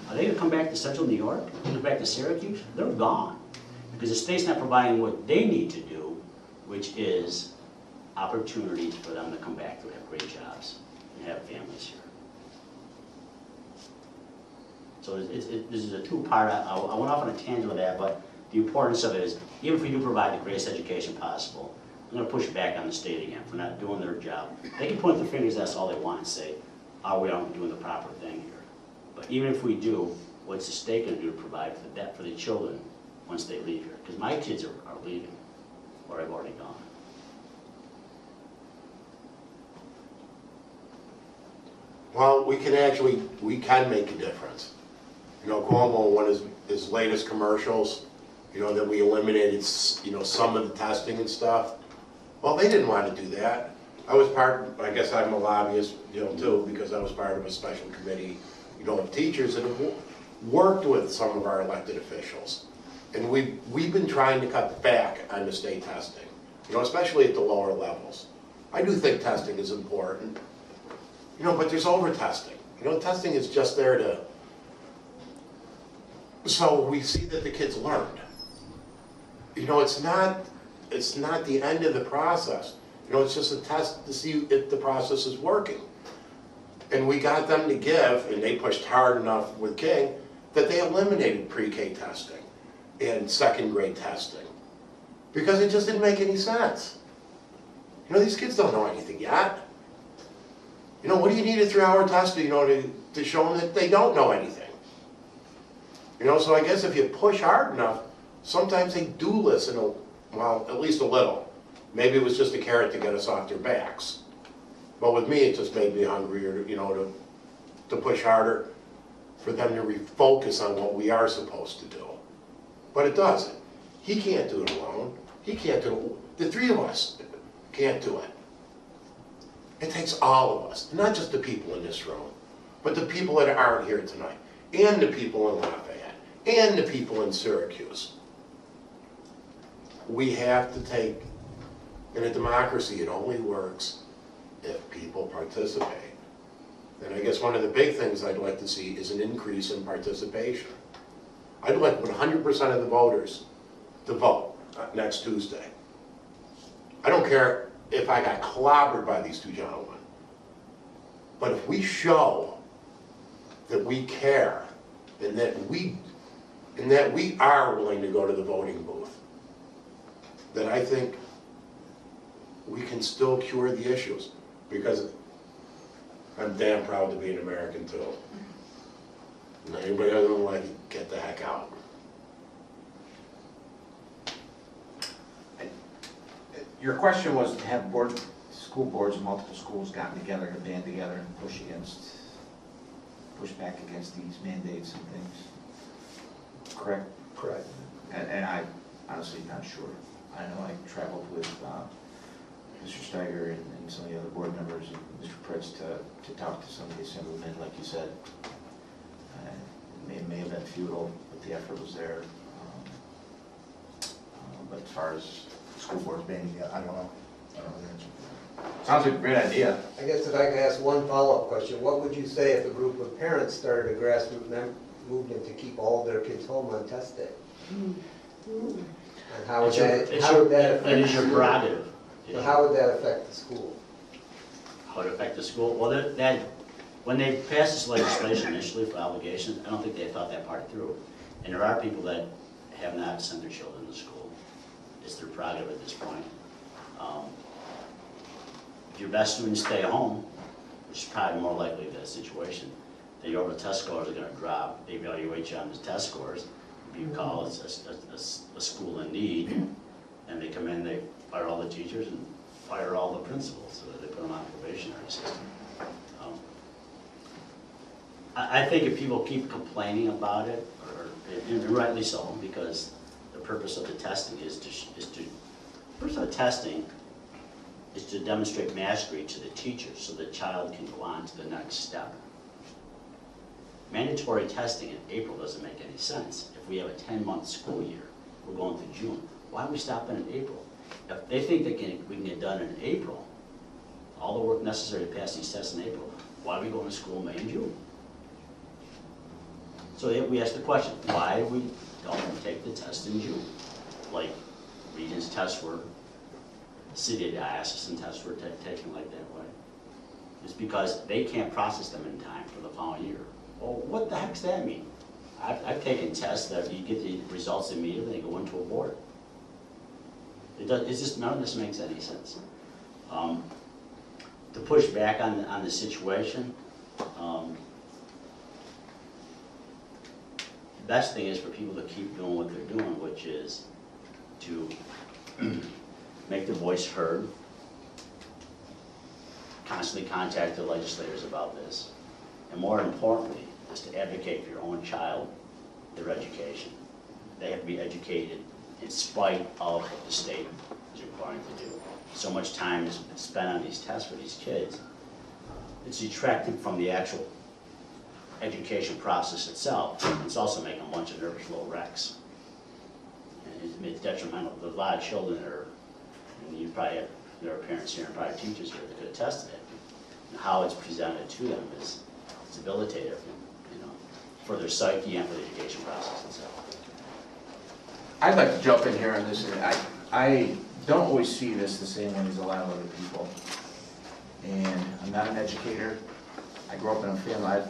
are they going to come back to Central New York? Come back to Syracuse? They're gone. Because the state's not providing what they need to do, which is opportunities for them to come back to have great jobs and have families here. So this is a two-part. I went off on a tangent with that, but the importance of it is, even if we do provide the greatest education possible, I'm going to push back on the state again for not doing their job. They can point their fingers, that's all they want, and say, are we not doing the proper thing here? But even if we do, what's the state going to do to provide for that for the children once they leave here? Because my kids are leaving, or have already gone. Well, we can make a difference. Cuomo, one of his latest commercials, that we eliminated, some of the testing and stuff. Well, they didn't want to do that. I guess I'm a lobbyist, too, because I was part of a special committee, of teachers that have worked with some of our elected officials. And we've been trying to cut back on the state testing, especially at the lower levels. I do think testing is important, but there's over-testing. Testing is just there to, so we see that the kids learned. It's not the end of the process. It's just a test to see if the process is working. And we got them to give, and they pushed hard enough with King, that they eliminated pre-K testing and second grade testing. Because it just didn't make any sense. These kids don't know anything yet. What do you need a 3-hour test to show them that they don't know anything? So I guess if you push hard enough, sometimes they do listen, well, at least a little. Maybe it was just a carrot to get us off their backs. But with me, it just made me hungrier, to push harder for them to refocus on what we are supposed to do. But it doesn't. He can't do it alone. He can't do it. The three of us can't do it. It takes all of us, not just the people in this room, but the people that aren't here tonight, and the people in Lafayette, and the people in Syracuse. We have to take, in a democracy, it only works if people participate. And I guess one of the big things I'd like to see is an increase in participation. I'd like 100% of the voters to vote next Tuesday. I don't care if I got clobbered by these two gentlemen. But if we show that we care and that we are willing to go to the voting booth, then I think we can still cure the issues. Because I'm damn proud to be an American too. And anybody other than like it, get the heck out. Your question was to have school boards of multiple schools gotten together to band together and push back against these mandates and things, correct? Correct. And I honestly not sure. I know I traveled with Mr. Steiger and some of the other board members and Mr. Pearce to talk to some of the assemblymen, like you said. It may have been futile, but the effort was there. But as far as school boards banding together, I don't know the answer. Sounds like a great idea. I guess if I could ask one follow-up question, what would you say if a group of parents started a grassroots movement to keep all of their kids home on test day? And how would that affect? That is your prerogative. So how would that affect the school? How would it affect the school? Well, when they passed this legislation initially for obligations, I don't think they thought that part through. And there are people that have not sent their children to school. It's their prerogative at this point. If your best students stay at home, which is probably more likely the situation, then your overall test scores are going to drop. They evaluate you on the test scores. If you call it a school in need, and they come in, they fire all the teachers and fire all the principals, so that they put them on probationary system. I think if people keep complaining about it, and rightly so, because the purpose of the testing is to demonstrate mastery to the teacher so the child can go on to the next step. Mandatory testing in April doesn't make any sense. If we have a 10-month school year, we're going to June. Why are we stopping in April? If they think we can get done in April, all the work necessary to pass these tests in April, why are we going to school May and June? So we ask the question, why we don't take the test in June? Like Regents tests were, city diocesan tests were taken like that way. It's because they can't process them in time for the following year. Well, what the heck does that mean? I've taken tests that you get the results immediately and they go into a board. It's just, none of this makes any sense. To push back on the situation, the best thing is for people to keep doing what they're doing, which is to make their voice heard, constantly contact the legislators about this, and more importantly, is to advocate for your own child, their education. They have to be educated in spite of what the state is requiring to do. So much time is spent on these tests for these kids. It's detracting from the actual education process itself. It's also making a bunch of nervous little wrecks. And it's detrimental. There's a lot of children that are, and you probably have, there are parents here and probably teachers here that could attest to it. And how it's presented to them is debilitative, for their psyche and for the education process itself. I'd like to jump in here on this. I don't always see this the same way as a lot of other people. And I'm not an educator. I grew up in a family.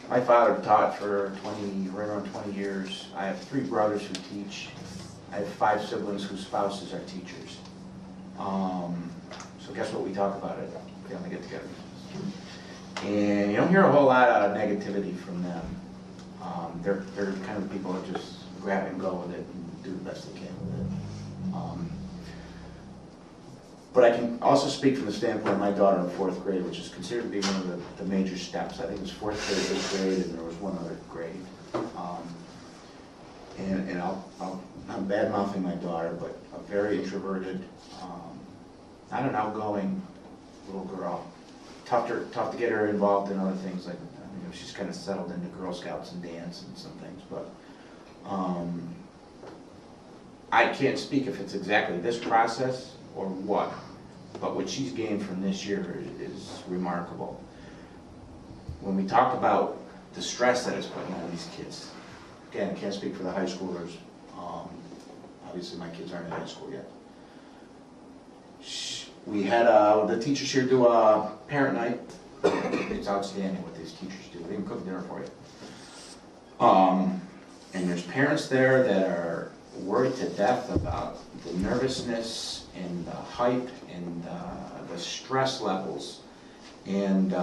My father taught for right around 20 years. I have 3 brothers who teach. I have 5 siblings whose spouses are teachers. So guess what we talk about at family get-togethers? And you don't hear a whole lot of negativity from them. They're kind of people that just grab and go with it and do the best they can with it. But I can also speak from the standpoint of my daughter in 4th grade, which is considered to be one of the major steps. I think it was 4th grade, 5th grade, and there was one other grade. And I'm bad-mouthing my daughter, but a very introverted, not an outgoing little girl. Tough to get her involved in other things, like, you know, she's kind of settled into Girl Scouts and dance and some things, but I can't speak if it's exactly this process or what she's gained from this year is remarkable. When we talk about the stress that it's putting on these kids, again, I can't speak for the high schoolers. Obviously, my kids aren't in high school yet. We had the teachers here do a parent night. It's outstanding what these teachers do. They even cook dinner for you. And there's parents there that are worried to death about the nervousness and the hype and the stress levels. And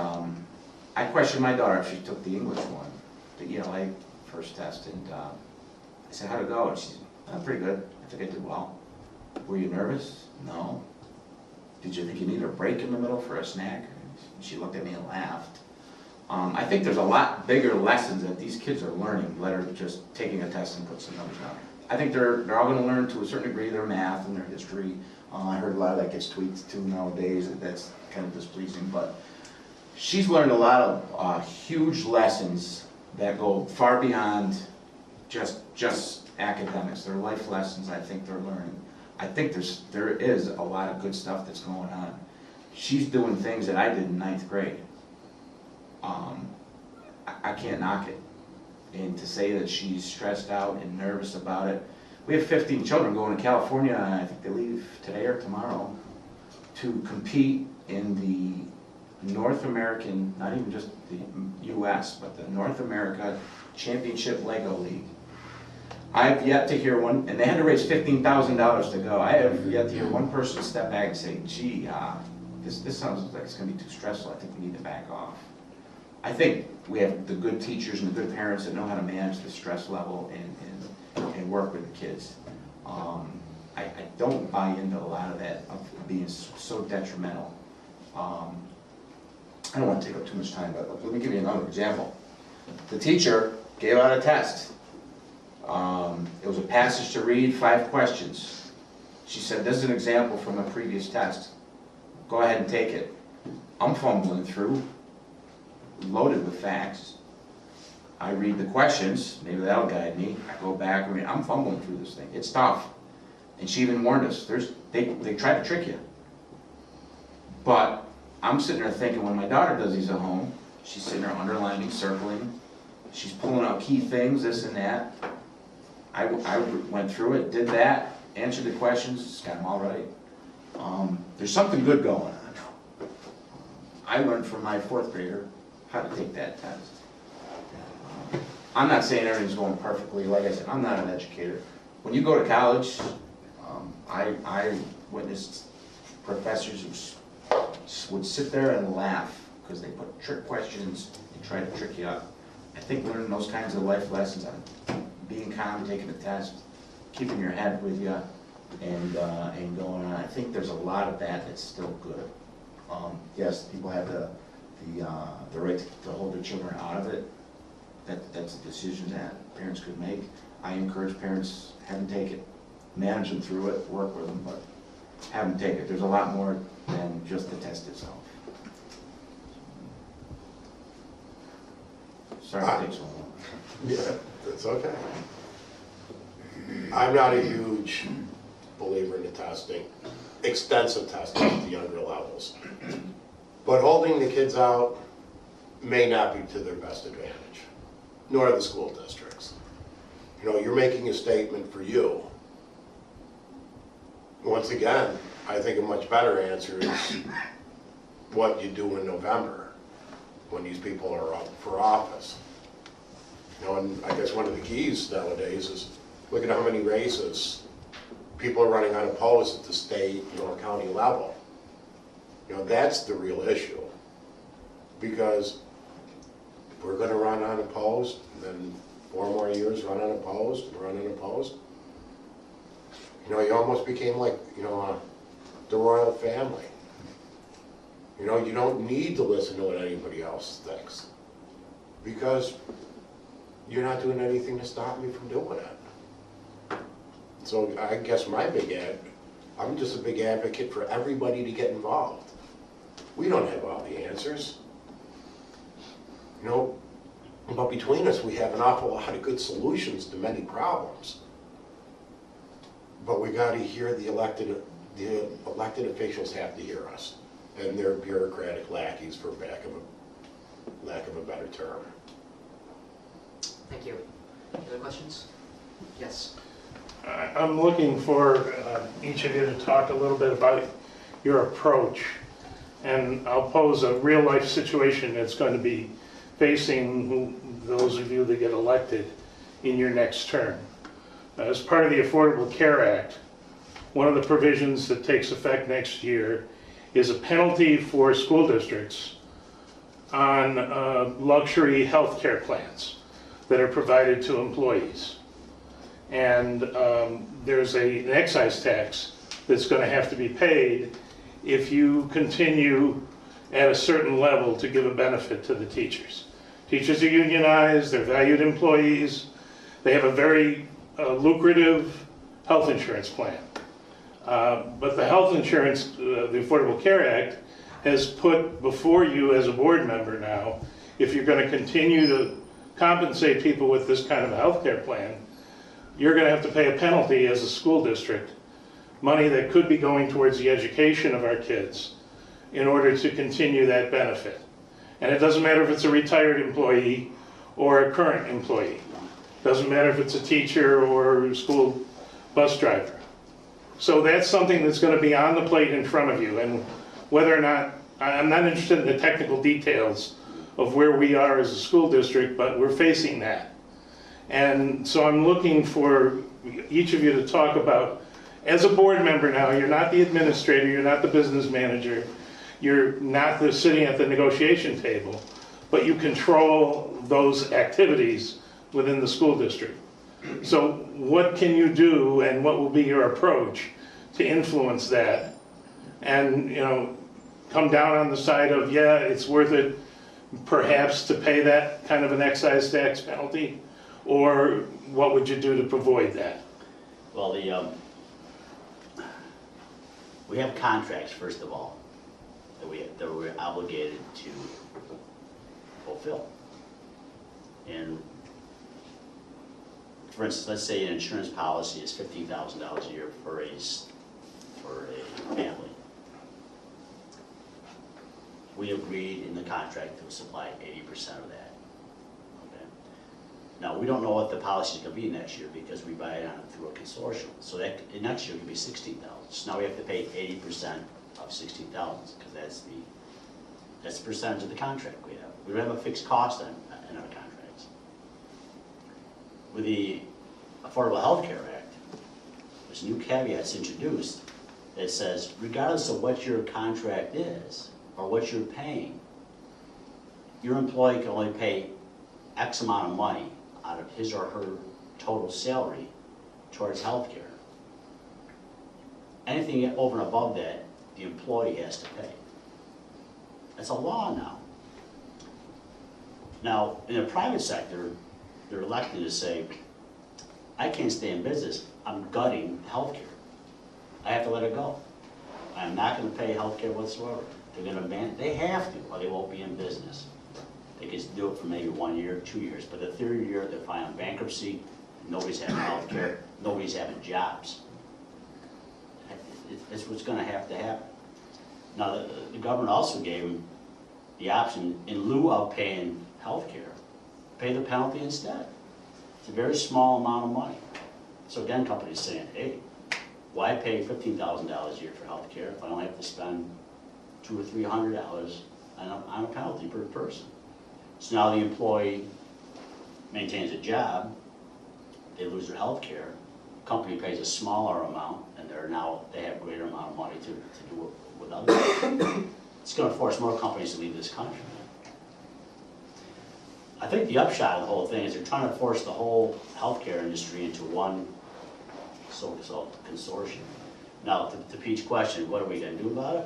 I questioned my daughter if she took the English one, the ELA first test, and I said, how'd it go? And she said, oh, pretty good. I think I did well. Were you nervous? No. Did you think you needed a break in the middle for a snack? And she looked at me and laughed. I think there's a lot bigger lessons that these kids are learning, let her just taking a test and put some numbers down. I think they're all going to learn to a certain degree their math and their history. I heard a lot of that gets tweaked too nowadays. That's kind of displeasing, but she's learned a lot of huge lessons that go far beyond just academics. They're life lessons I think they're learning. I think there is a lot of good stuff that's going on. She's doing things that I did in 9th grade. I can't knock it. And to say that she's stressed out and nervous about it. We have 15 children going to California, I think they leave today or tomorrow, to compete in the North American, not even just the US, but the North America Championship Lego League. I've yet to hear one, and they had to raise $15,000 to go. I have yet to hear one person step back and say, gee, this sounds like it's going to be too stressful. I think we need to back off. I think we have the good teachers and the good parents that know how to manage the stress level and work with the kids. I don't buy into a lot of that, of being so detrimental. I don't want to take up too much time, but let me give you another example. The teacher gave out a test. It was a passage to read, 5 questions. She said, this is an example from a previous test. Go ahead and take it. I'm fumbling through, loaded with facts. I read the questions, maybe that'll guide me. I go back, I'm fumbling through this thing. It's tough. And she even warned us, they try to trick you. But I'm sitting there thinking, when my daughter does these at home, she's sitting there underlining, circling, she's pulling out key things, this and that. I went through it, did that, answered the questions, got them all right. There's something good going on. I learned from my 4th grader how to take that test. I'm not saying everything's going perfectly. Like I said, I'm not an educator. When you go to college, I witnessed professors who would sit there and laugh because they put trick questions and try to trick you up. I think learning those kinds of life lessons on being calm, taking a test, keeping your head with you, and going on. I think there's a lot of that that's still good. Yes, people have the right to hold their children out of it. That's a decision that parents could make. I encourage parents, have them take it, manage them through it, work with them, but have them take it. There's a lot more than just the test itself. Sorry to take so long. Yeah, that's okay. I'm not a huge believer in the testing, extensive testing at the younger levels. But holding the kids out may not be to their best advantage, nor the school districts. You know, you're making a statement for you. Once again, I think a much better answer is what you do in November when these people are up for office. You know, and I guess one of the keys nowadays is look at how many races people are running unopposed at the state or county level. You know, that's the real issue. Because if we're going to run unopposed, and then 4 more years run unopposed, You know, you almost became like, you know, the royal family. You know, you don't need to listen to what anybody else thinks, because you're not doing anything to stop me from doing it. So I guess I'm just a big advocate for everybody to get involved. We don't have all the answers. You know, but between us, we have an awful lot of good solutions to many problems. But we gotta hear the elected officials have to hear us, and their bureaucratic lackeys, for lack of a better term. Thank you. Any other questions? Yes. I'm looking for each of you to talk a little bit about your approach. And I'll pose a real-life situation that's going to be facing those of you that get elected in your next term. As part of the Affordable Care Act, one of the provisions that takes effect next year is a penalty for school districts on luxury health care plans that are provided to employees. And there's an excise tax that's going to have to be paid if you continue at a certain level to give a benefit to the teachers. Teachers are unionized, they're valued employees, they have a very lucrative health insurance plan. But the health insurance, the Affordable Care Act, has put before you as a board member now, if you're going to continue to compensate people with this kind of a health care plan, you're going to have to pay a penalty as a school district, money that could be going towards the education of our kids in order to continue that benefit. And it doesn't matter if it's a retired employee or a current employee. Doesn't matter if it's a teacher or a school bus driver. So that's something that's going to be on the plate in front of you. And whether or not, I'm not interested in the technical details of where we are as a school district, but we're facing that. And so I'm looking for each of you to talk about, as a board member now, you're not the administrator, you're not the business manager, you're not the sitting at the negotiation table, but you control those activities within the school district. So what can you do, and what will be your approach to influence that? And, you know, come down on the side of, yeah, it's worth it perhaps to pay that kind of an excise tax penalty, or what would you do to avoid that? Well, we have contracts, first of all, that we're obligated to fulfill. And for instance, let's say an insurance policy is $15,000 a year for a family. We agreed in the contract to supply 80% of that. Okay. Now, we don't know what the policy is going to be next year because we buy it on through a consortium. So that next year it could be $16,000. So now we have to pay 80% of $16,000 because that's the percentage of the contract we have. We don't have a fixed cost in our contracts. With the Affordable Health Care Act, there's new caveats introduced that says regardless of what your contract is or what you're paying, your employee can only pay X amount of money out of his or her total salary towards health care. Anything over and above that, the employee has to pay. That's a law now. Now, in the private sector, they're elected to say, I can't stay in business, I'm gutting healthcare. I have to let it go. I'm not going to pay healthcare whatsoever. They're going to ban it. They have to, or they won't be in business. They can do it for maybe 1 year, 2 years, but the third year they're filing bankruptcy, nobody's having healthcare, nobody's having jobs. That's what's going to happen. Now, the government also gave them the option, in lieu of paying health care, pay the penalty instead. It's a very small amount of money. So again, companies saying, hey, why pay $15,000 a year for health care if I only have to spend $200 or $300 on a penalty per person? So now the employee maintains a job, they lose their health care, company pays a smaller amount, and they have a greater amount of money to do it with others. It's going to force more companies to leave this country. I think the upshot of the whole thing is they're trying to force the whole healthcare industry into one so-called consortium. Now, to Pete's question, what are we gonna do about it?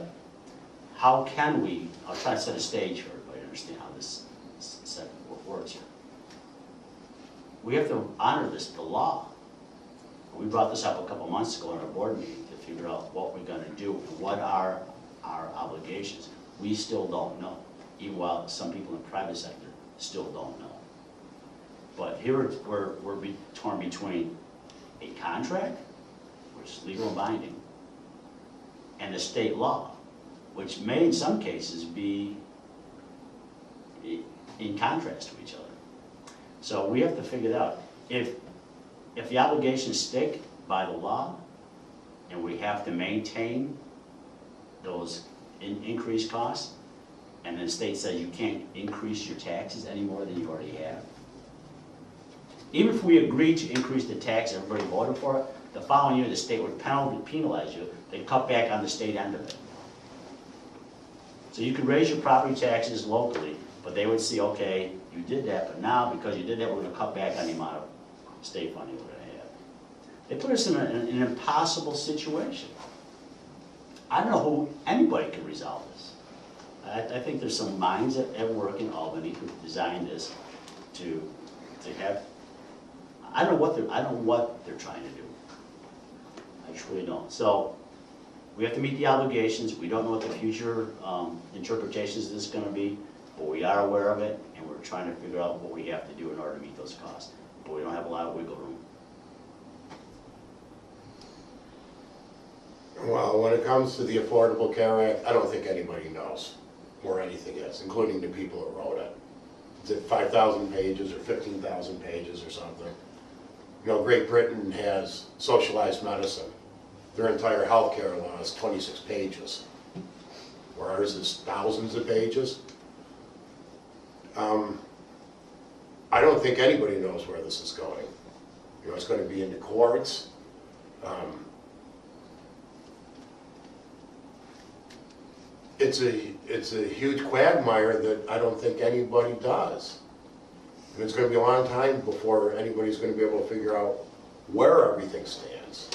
How can we, I'll try to set a stage for everybody to understand how this set works here. We have to honor the law. We brought this up a couple months ago in our board meeting to figure out what we're gonna do and what are our obligations. We still don't know, even while some people in the private sector still don't know. But here we're torn between a contract, which is legal and binding, and the state law, which may in some cases be in contrast to each other. So we have to figure it out. If the obligations stick by the law, and we have to maintain those increased costs, and then the state says you can't increase your taxes any more than you already have. Even if we agreed to increase the tax, everybody voted for it, the following year the state would penalize you, they'd cut back on the state end of it. So you could raise your property taxes locally, but they would see, okay, you did that, but now because you did that, we're gonna cut back on the amount of state funding we're gonna have. They put us in an impossible situation. I don't know who anybody can resolve this. I think there's some minds at work in Albany who designed this to have. I don't know what they're trying to do. I truly don't. So we have to meet the obligations. We don't know what the future interpretations of this is going to be, but we are aware of it, and we're trying to figure out what we have to do in order to meet those costs. But we don't have a lot of wiggle room. Well, when it comes to the Affordable Care Act, I don't think anybody knows where anything is, including the people who wrote it. Is it 5,000 pages or 15,000 pages or something? You know, Great Britain has socialized medicine. Their entire healthcare law is 26 pages, where ours is thousands of pages. I don't think anybody knows where this is going. You know, it's going to be in the courts. It's a huge quagmire that I don't think anybody does. And it's going to be a long time before anybody's going to be able to figure out where everything stands.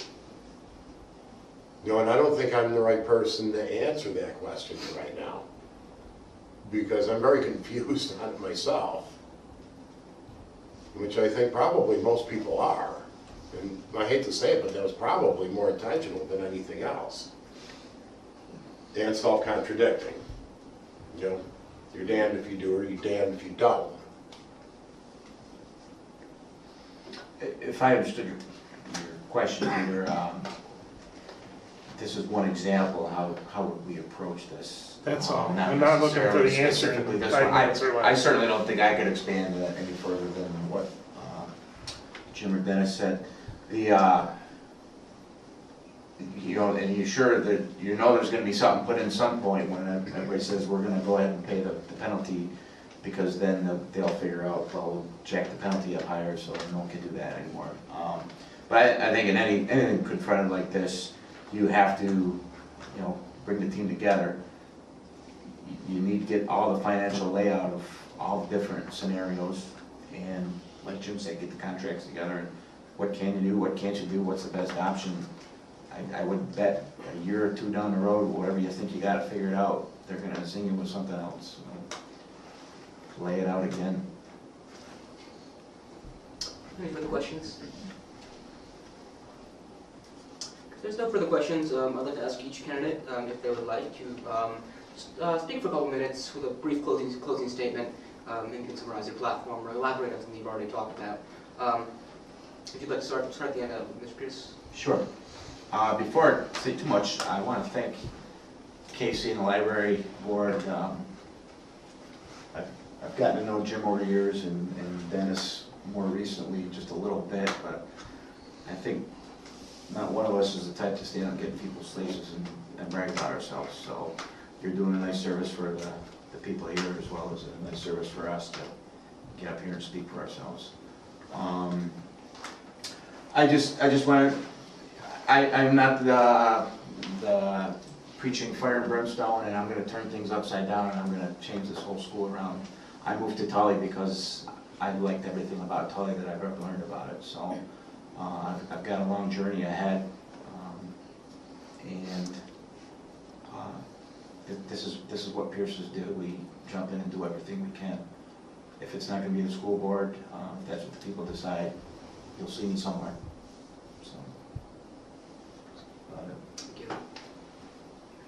You know, and I don't think I'm the right person to answer that question right now, because I'm very confused on it myself, which I think probably most people are. And I hate to say it, but that was probably more intentional than anything else. And self-contradicting. You know, you're damned if you do or you're damned if you don't. If I understood your question, this is one example of how would we approach this. That's all. I'm not looking for the answer in specifically this 5 one. minutes or less. I certainly don't think I could expand any further than what Jim or Dennis said. You know, and you're sure that you know there's going to be something put in some point when everybody says we're going to go ahead and pay the penalty, because then they'll figure out, well, we'll jack the penalty up higher so no one can do that anymore. But I think in anything confronted like this, you have to, you know, bring the team together. You need to get all the financial layout of all the different scenarios, and like Jim said, get the contracts together. And what can you do? What can't you do? What's the best option? I would bet a year or two down the road, whatever you think you got it figured out, they're going to zing you with something else. So lay it out again. Any further questions? If there's no further questions, I'd like to ask each candidate if they would like to speak for a couple minutes with a brief closing statement, and you can summarize your platform or elaborate on something you've already talked about. If you'd like to start at the end, Mr. Pearce. Sure. Before I say too much, I want to thank Casey and the library board. I've gotten to know Jim over the years and Dennis more recently, just a little bit, but I think not one of us is the type to stand up and get in people's faces and brag about ourselves. So you're doing a nice service for the people here, as well as a nice service for us to get up here and speak for ourselves. I just want to. I'm not the preaching fire and brimstone, and I'm going to turn things upside down, and I'm going to change this whole school around. I moved to Tully because I liked everything about Tully that I've ever learned about it. So I've got a long journey ahead, and this is what Pearces do. We jump in and do everything we can. If it's not going to be the school board, if that's what the people decide, you'll see me somewhere. So, that's about it. Thank you.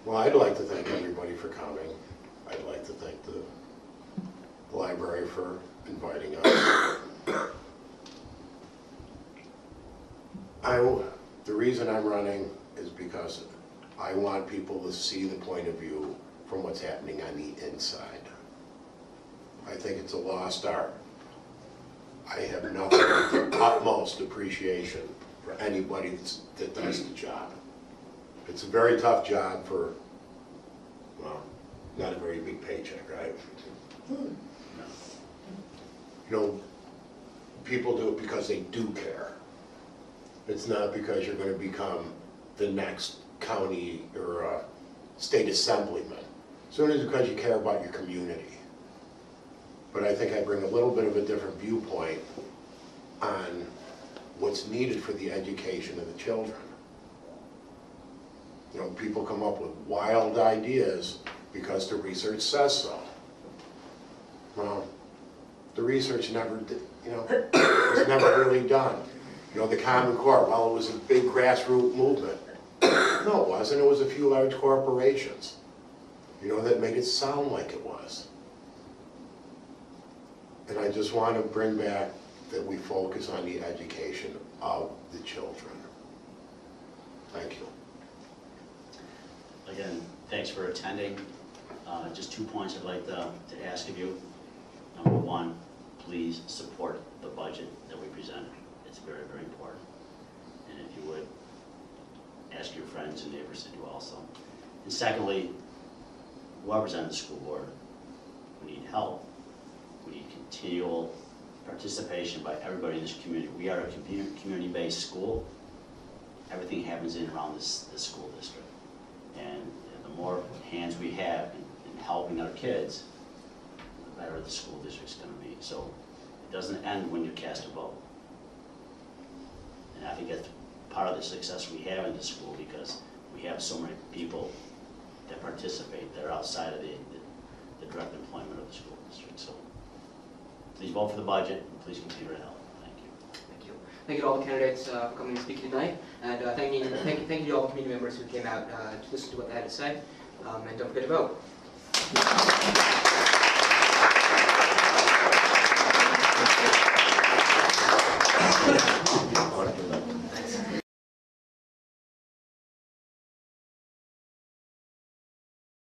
Well, I'd like to thank everybody for coming. I'd like to thank the library for inviting us. The reason I'm running is because I want people to see the point of view from what's happening on the inside. I think it's a lost art. I have nothing but the utmost appreciation for anybody that does the job. It's a very tough job for, well, not a very big paycheck, right? You know, people do it because they do care. It's not because you're going to become the next county or state assemblyman. So it is because you care about your community. But I think I bring a little bit of a different viewpoint on what's needed for the education of the children. You know, people come up with wild ideas because the research says so. Well, the research never did, you know, was never really done. You know, the Common Core, well, it was a big grassroots movement. No, it wasn't. It was a few large corporations, you know, that made it sound like it was. And I just want to bring back that we focus on the education of the children. Thank you. Again, thanks for attending. Just 2 points I'd like to ask of you. Number one, please support the budget that we presented. It's very, very important. And if you would, ask your friends and neighbors to do also. And secondly, whoever's on the school board, we need help. We need continual participation by everybody in this community. We are a community-based school. Everything happens in and around this school district. And the more hands we have in helping our kids, the better the school district's going to be. So it doesn't end when you cast a vote. And I think that's part of the success we have in the school, because we have so many people that participate that are outside of the direct employment of the school district. So please vote for the budget, and please continue to help. Thank you. Thank you. Thank you to all the candidates for coming and speaking tonight. And thank you to all the community members who came out to listen to what they had to say. And don't forget to vote.